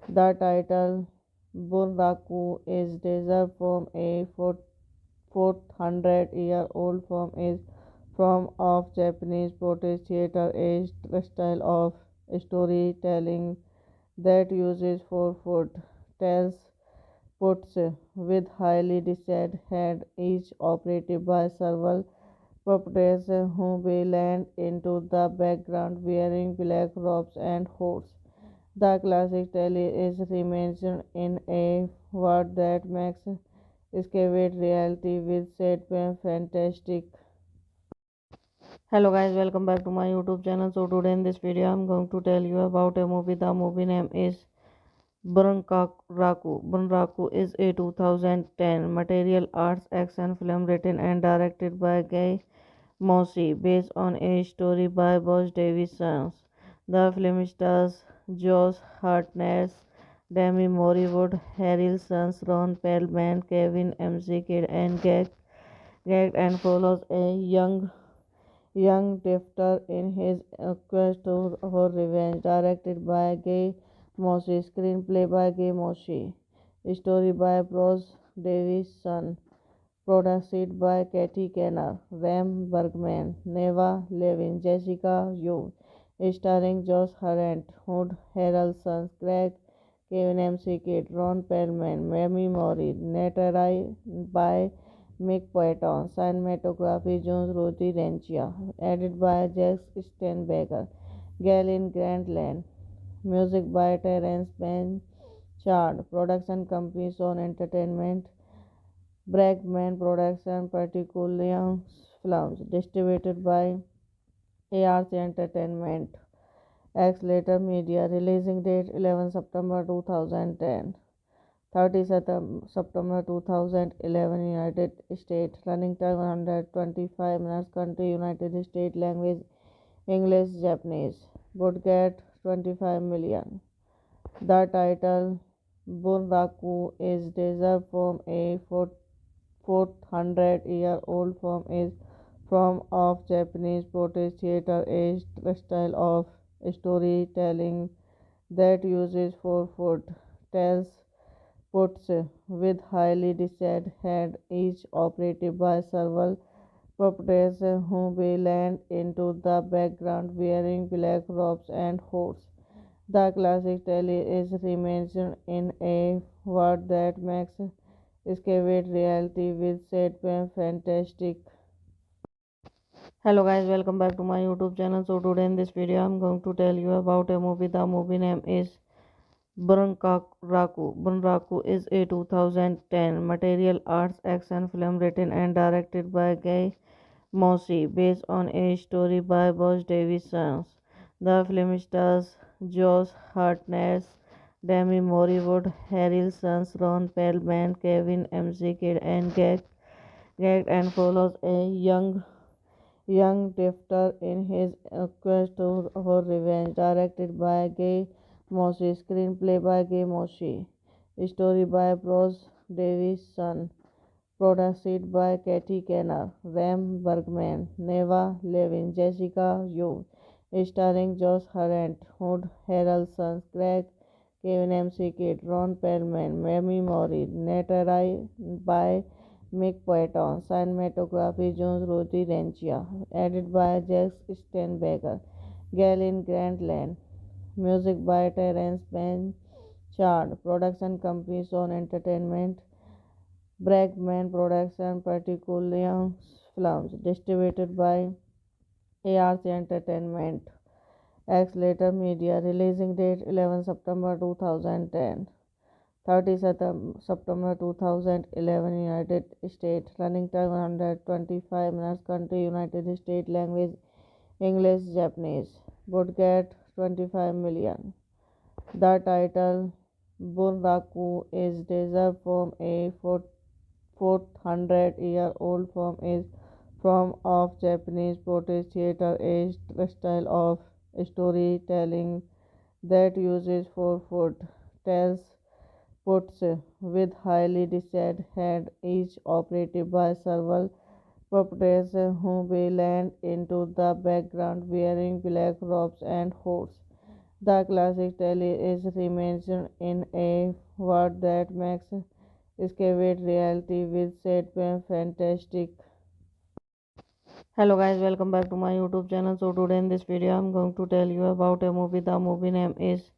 The title Bunraku is derived from a 400-year-old form of Japanese protest theater, a style of storytelling that uses four foot tells puts with highly detailed head, each operated by several puppets who blend into the background wearing black robes and hoods. The classic tale is reimagined in a world that makes escapade reality with set fantastic. Hello guys, welcome back to my YouTube channel. So today in this video I'm going to tell you about a movie. The movie name is Bunraku. Bunraku is a 2010 material arts action film written and directed by Guy Mossy, based on a story by Boss Davison. The film stars Josh Hartnett, Demi Moore, Harrelson, Ron Perlman, Kevin McKidd, and Gag and follows a young drifter in his quest for revenge. Directed by Guy Mossy, screenplay by Guy Mossy, story by Bruce Davison. Produced by Katie Kenner, Ram Bergman, Neva Levin, Jessica Yu, starring Josh Hartnett, Hood Harrelson, Craig, Kevin McKidd, Ron Perlman, Mamie Mori, narrated by Mick Patton, cinematography Jones Rudy Rencia, edited by Jack Steinberger, Galen Grantland, music by Terence Blanchard, production company Sony Entertainment, Bregman Production, Particular Films, distributed by ARC Entertainment. Accelerator Media, releasing date 11 September 2010, 30 September 2011, United States, running time 125 minutes, country United States, language English, Japanese, budget 25 million. The title Bunraku is derived from a 400-year-old form of Japanese protest theater, a style of storytelling that uses four foot tells puts with highly detailed head, each operated by several puppets who blend into the background wearing black robes and hoods. The classic tale is reimagined in a world that makes escapade reality with set fantastic. Hello guys, welcome back to my YouTube channel. So today in this video I'm going to tell you about a movie. The movie name is Bunraku. Bunraku is a 2010 material arts action film written and directed by Guy Mossy, based on a story by Boss Davison. The film stars Josh Hartnett, Demi Moore, Harrelson, Ron Perlman, Kevin McKidd, and and follows a young drifter in his quest for revenge. Directed by Guy Mossy, screenplay by Guy Mossy, story by Bruce Davison, produced by Katie Kenner, Ram Bergman, Neva Levin, Jessica Yu, starring Josh Hartnett, Hood Harrelson, Craig, Kevin McKidd, Ron Perlman, Mamie Mori, narrated by Mick Patton, cinematography Jones Rudy Rencia, edited by Jack Steinberger, Galen Grantland, music by Terence Blanchard, production company Sony Entertainment, Bregman Production, Particular Films, distributed by ARC Entertainment. Accelerator Media, releasing date 11 September 2010, 30 September 2011, United States, running time 125 minutes, country United States, language English, Japanese, budget 25 million. The title Bunraku is derived from a 400-year-old form of Japanese protest theater, a style of storytelling that uses four foot tells puts with highly designed head, each operated by several puppets who blend into the background wearing black robes and hoods. The classic tale is reimagined in a world that makes escapade reality with set fantastic. Hello guys, welcome back to my YouTube channel. So today in this video I'm going to tell you about a movie. The movie name is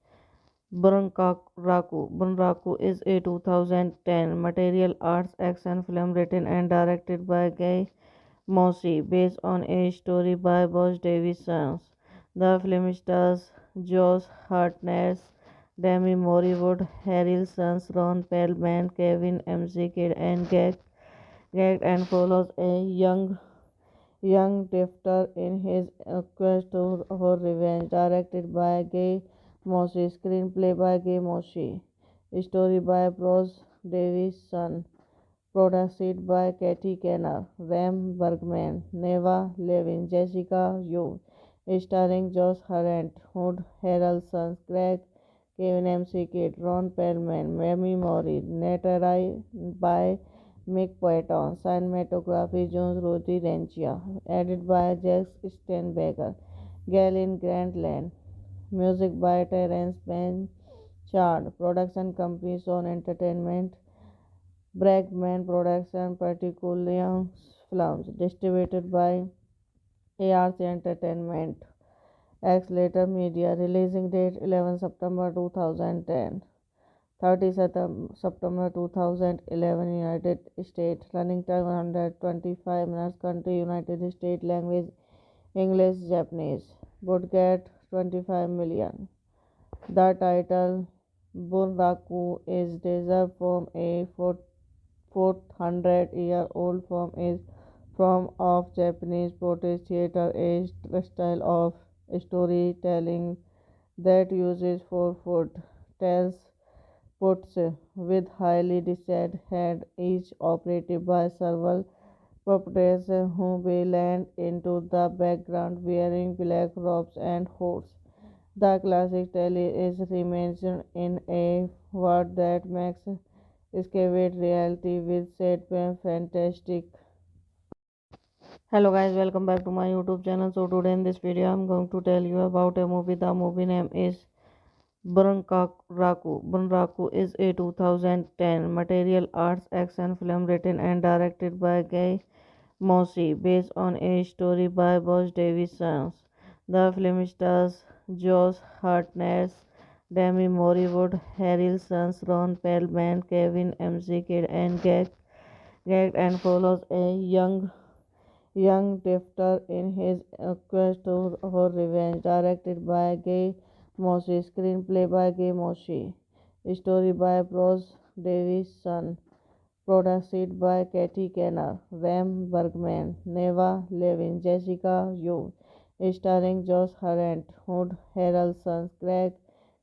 Bunraku. Bunraku is a 2010 material arts action film written and directed by Guy Mossy, based on a story by Boss Davison. The film stars Josh Hartnett, Demi Moore, Harrelson, Ron Perlman, Kevin McKidd, and Gag and follows a young drifter in his quest for revenge. Directed by Guy Mossy, screenplay by Guy Mossy, story by Bruce Davison. Produced by Katie Kenner, Ram Bergman, Neva Levin, Jessica Yu, starring Josh Hartnett, Hood Harrelson, Craig, Kevin McKidd, Ron Perlman, Mamie Mori, narrated by Mick Patton, cinematography Jones Rudy Rencia, edited by Jack Steinberger, Galen Grantland, music by Terence Blanchard, production company Sony Entertainment, Bregman Production, particularly films, distributed by ARC Entertainment. X Later Media, releasing date 11 September 2010, 30 September 2011, United States, running time 125 minutes, country United States, language English, Japanese, budget 25 million. The title Bunraku is derived from a 400-year-old form of Japanese protest theater, a style of storytelling that uses four foot tells puts with highly designed head, each operated by several puppets who blend into the background wearing black robes and hoods. The classic tale is reimagined in a world that makes escapade reality with set fantastic. Hello guys, welcome back to my YouTube channel. So today in this video I'm going to tell you about a movie. The movie name is Bunraku. Bunraku is a 2010 material arts action film written and directed by Guy Mossy, based on a story by Boss Davison. The film stars Josh Hartnett, Demi Moore, Harrelson, Ron Perlman, Kevin McKidd, and Gag and follows a young drifter in his quest for revenge. Directed by Guy Mossy, screenplay by Guy Mossy, story by Bruce Davison, produced by Katie Kenner, Ram Bergman, Neva Levin, Jessica Yu, starring Josh Hartnett, Hood Harrelson, Craig,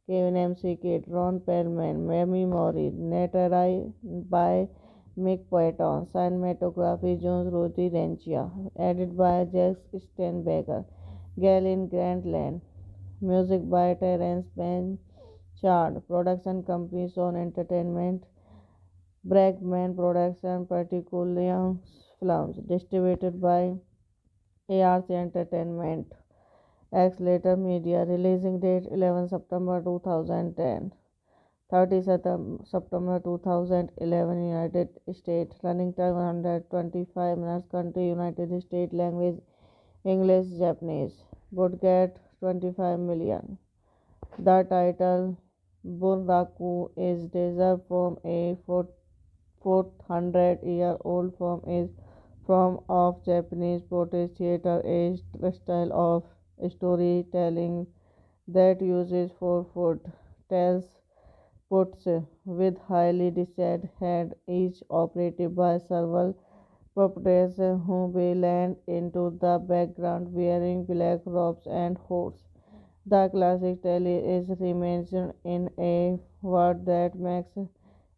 Kevin McKidd, Ron Perlman, Mamie Mori, narrated by Mick Patton, cinematography Jones Rudy Rencia, edited by Jack Steinberger, Galen Grantland, music by Terence Blanchard, production company Sony Entertainment, Bregman Production, particularly films, distributed by ARC Entertainment. X Later Media, releasing date 11 September 2010, 30 September 2011, United States, running time 125 minutes, country United States, language English, Japanese, budget 25 million. The title Bunraku is derived from a 400-year-old form of Japanese protest theater, a style of storytelling that uses four foot tells puts with highly designed head, each operated by several puppets who blend into the background wearing black robes and hoods. The classic tale is reimagined in a world that makes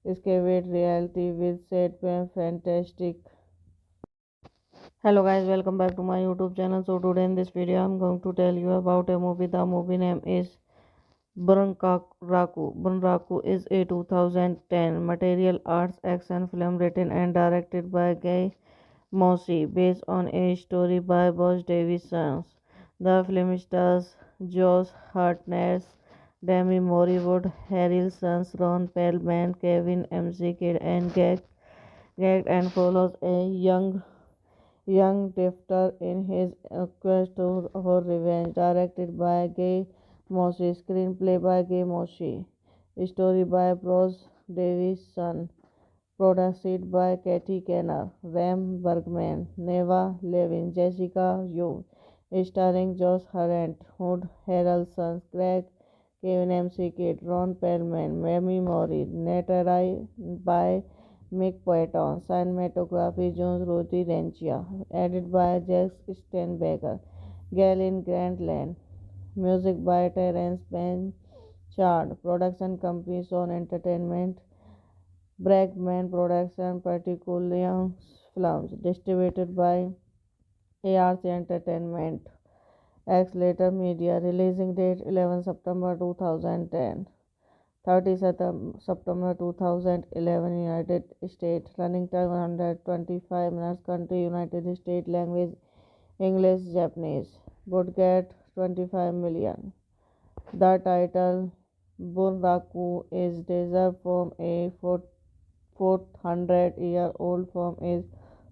escapade reality with set fantastic. Hello guys, welcome back to my YouTube channel. So today in this video I'm going to tell you about a movie. The movie name is Bunraku. Bunraku is a 2010 material arts action film written and directed by Guy Mossy, based on a story by Boss Davison. The film stars Josh Hartnett, Demi Moore, Harrelson, Ron Perlman, Kevin McKidd, and Gag and follows a young drifter in his quest for revenge. Directed by Guy Mossy, screenplay by Guy Mossy, story by Bruce Davison. Produced by Katie Kenner, Ram Bergman, Neva Levin, Jessica Yu, starring Josh Hartnett, Hood Harrelson, Craig, Kevin McKidd, Ron Perlman, Mamie Mori, narrated by Mick Patton, cinematography Jones Rudy Rencia, edited by Jack Steinberger, Galen Grantland, music by Terence Blanchard, production company Sony Entertainment, Bregman Production, particularly films distributed by ARC Entertainment. X-Later Media, releasing date 11 September 2010, 30 September 2011, United States, running time 125 minutes, country United States, language English, Japanese, budget 25 million. The title Bunraku is derived from a 400-year-old film is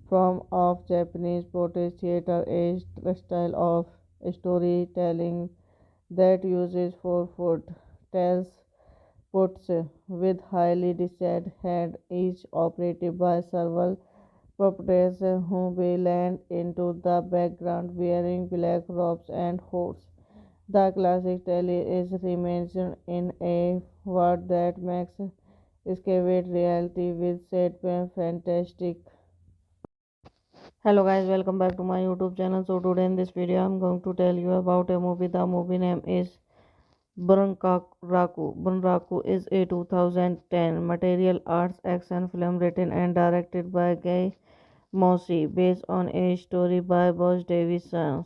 form of Japanese protest theater, a style of storytelling that uses four-foot tells puts with highly detailed head, each operated by several puppets who blend into the background wearing black robes and hoods. The classic tale is reimagined in a world that makes escapade reality with set fantastic. Hello guys, welcome back to my YouTube channel. So today in this video I'm going to tell you about a movie. The movie name is Bunraku. Bunraku is a 2010 material arts action film written and directed by Guy Mossy, based on a story by Boss Davison.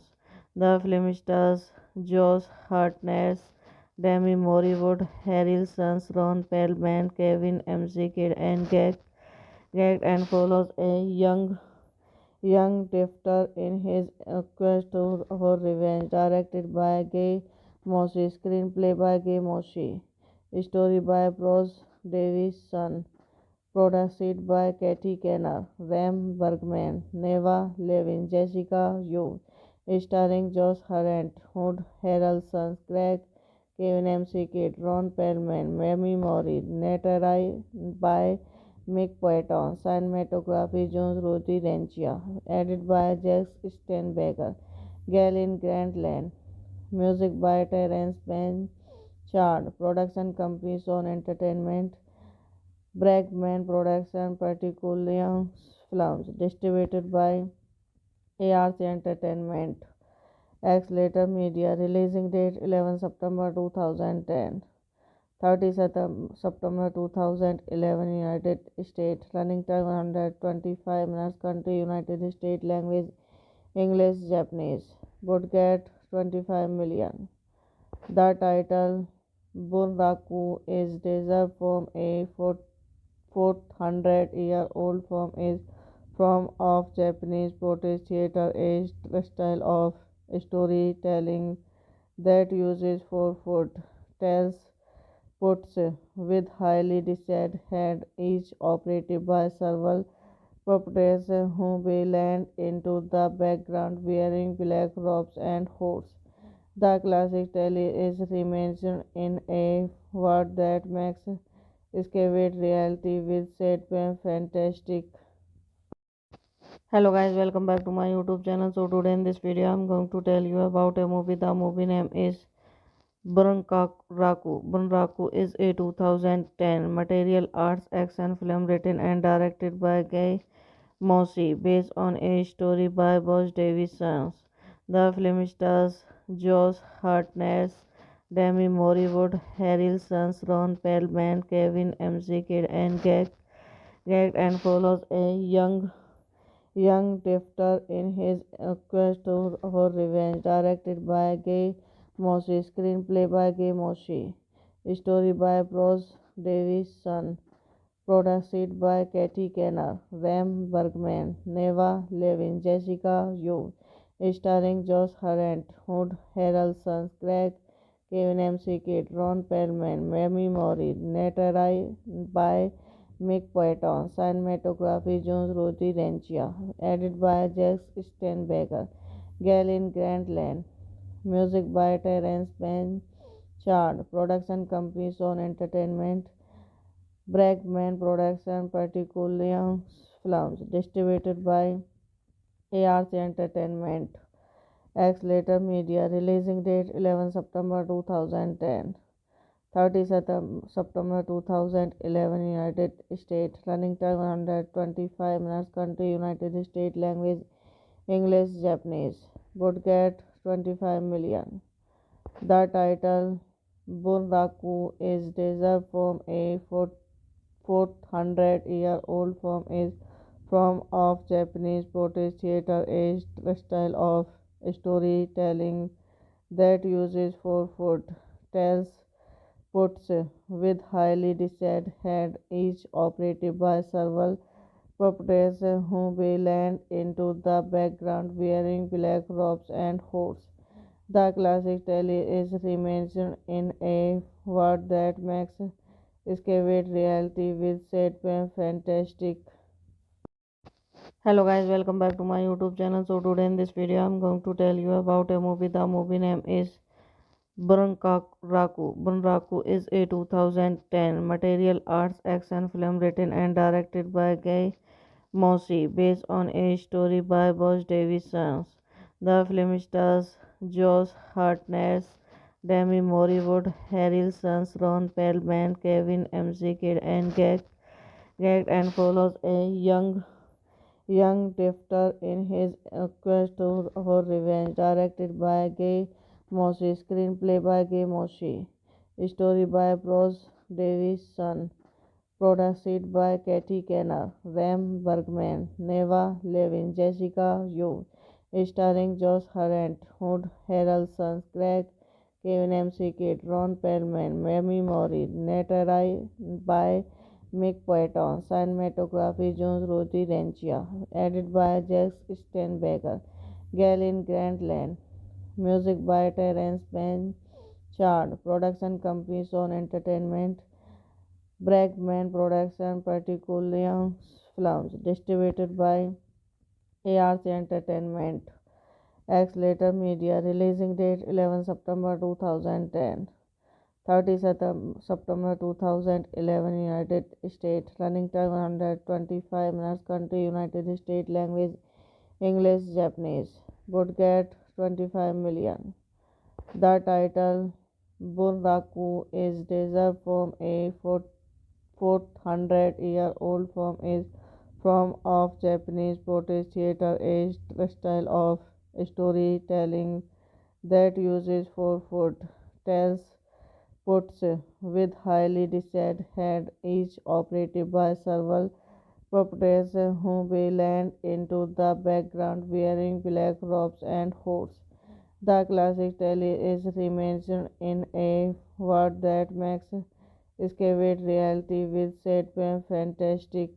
The film stars Josh Hartnett, Demi Moore, Harrelson, Ron Perlman, Kevin McKidd, and and follows a young drifter in his quest for revenge. Directed by Guy Mossy, screenplay by Guy Mossy, story by Bruce Davison, produced by Katie Kenner, Ram Bergman, Neva Levin, Jessica Yu, starring Josh Hartnett, Hood Harrelson, Craig, Kevin McKidd, Ron Perlman, Mamie Mori, narrated by Mick Patton, cinematography Jones Rudy Rencia, edited by Jack Steinberger, Galen Grantland, music by Terence Blanchard, production company Sony Entertainment, Bregman Production, particularly films distributed by ARC Entertainment. X-Later Media, releasing date 11 September 2010, 30 September 2011, United States, running time 125 minutes, country United States, language English, Japanese, budget 25 million. The title Bunraku is derived from a 400-year-old film is form of Japanese protest theater, a style of storytelling that uses four-foot tells puts with highly detailed head, each operated by several puppets who blend into the background wearing black robes and hoods. The classic tale is reimagined in a world that makes escapade reality with set fantastic. Hello guys, welcome back to my YouTube channel. So today in this video I'm going to tell you about a movie. The movie name is Bunraku. Bunraku is a 2010 material arts action film written and directed by Guy Mossy, based on a story by Boss Davison. The film stars Josh Hartnett, Demi Moore Wood, Harrelson's Ron Perlman, Kevin McKidd, and gagged and follows a young drifter in his quest for revenge. Directed by Guy Moshe, screenplay by Guy Moshe, story by Bruce Davison, produced by Katie Kenner, Ram Bergman, Neva Levin, Jessica Yu, starring Josh Hartnett, Hood Harrelson, Craig, Kevin McKidd, Ron Perlman, Mamie Mori, narrated by Mick Patton, cinematography Jones Roti Rencia, edited by Jack Steinberger, Galen Grantland, music by Terence Blanchard, production company Sony Entertainment, Bregman Production, Particular Films, distributed by ARC Entertainment, X Later Media, releasing date 11 September 2010. 30 September 2011 United States, running time 125 minutes, country United States, language English, Japanese, budget 25 million. The title Bunraku is derived from a 400-year-old form of Japanese protest theater, a style of storytelling that uses four foot tells puts with highly detailed head, each operated by several puppets who blend into the background wearing black robes and hoods. The classic tale is reimagined in a world that makes escapade reality with set fantastic. Hello guys, welcome back to my YouTube channel. So today in this video I'm going to tell you about a movie. The movie name is Bunraku. Bunraku is a 2010 material arts action film written and directed by Guy Moshe, based on a story by Boss Davison. The film stars Josh Hartnett, Demi Moore, Wood Harrelson, Ron Perlman, Kevin McKidd, and gagged and follows a young drifter in his quest for revenge. Directed by Guy Moshe, screenplay by Guy Moshe, story by Bruce Davison, produced by Katie Kenner, Ram Bergman, Neva Levin, Jessica Yu, starring Josh Hartnett, Hood Harrelson, Craig, Kevin McKidd, Ron Perlman, Mamie Mori, narrated by Mick Patton, cinematography Jones Roti Rencia, edited by Jack Steinberger, Galen Grantland, music by Terence Blanchard, production company Sony Entertainment, Bregman Production, Particular Films, distributed by ARC Entertainment, X Later Media, releasing date 11 September 2010. 30 September 2011 United States, running time 125 minutes, country United States, language English, Japanese, budget 25 million. The title Bunraku is derived from a 400-year-old form of Japanese protest theater, a style of storytelling that uses four foot tells puts with highly detailed head, each operated by several puppets who blend into the background wearing black robes and hoods. The classic tale is reimagined in a world that makes escapade reality with set fantastic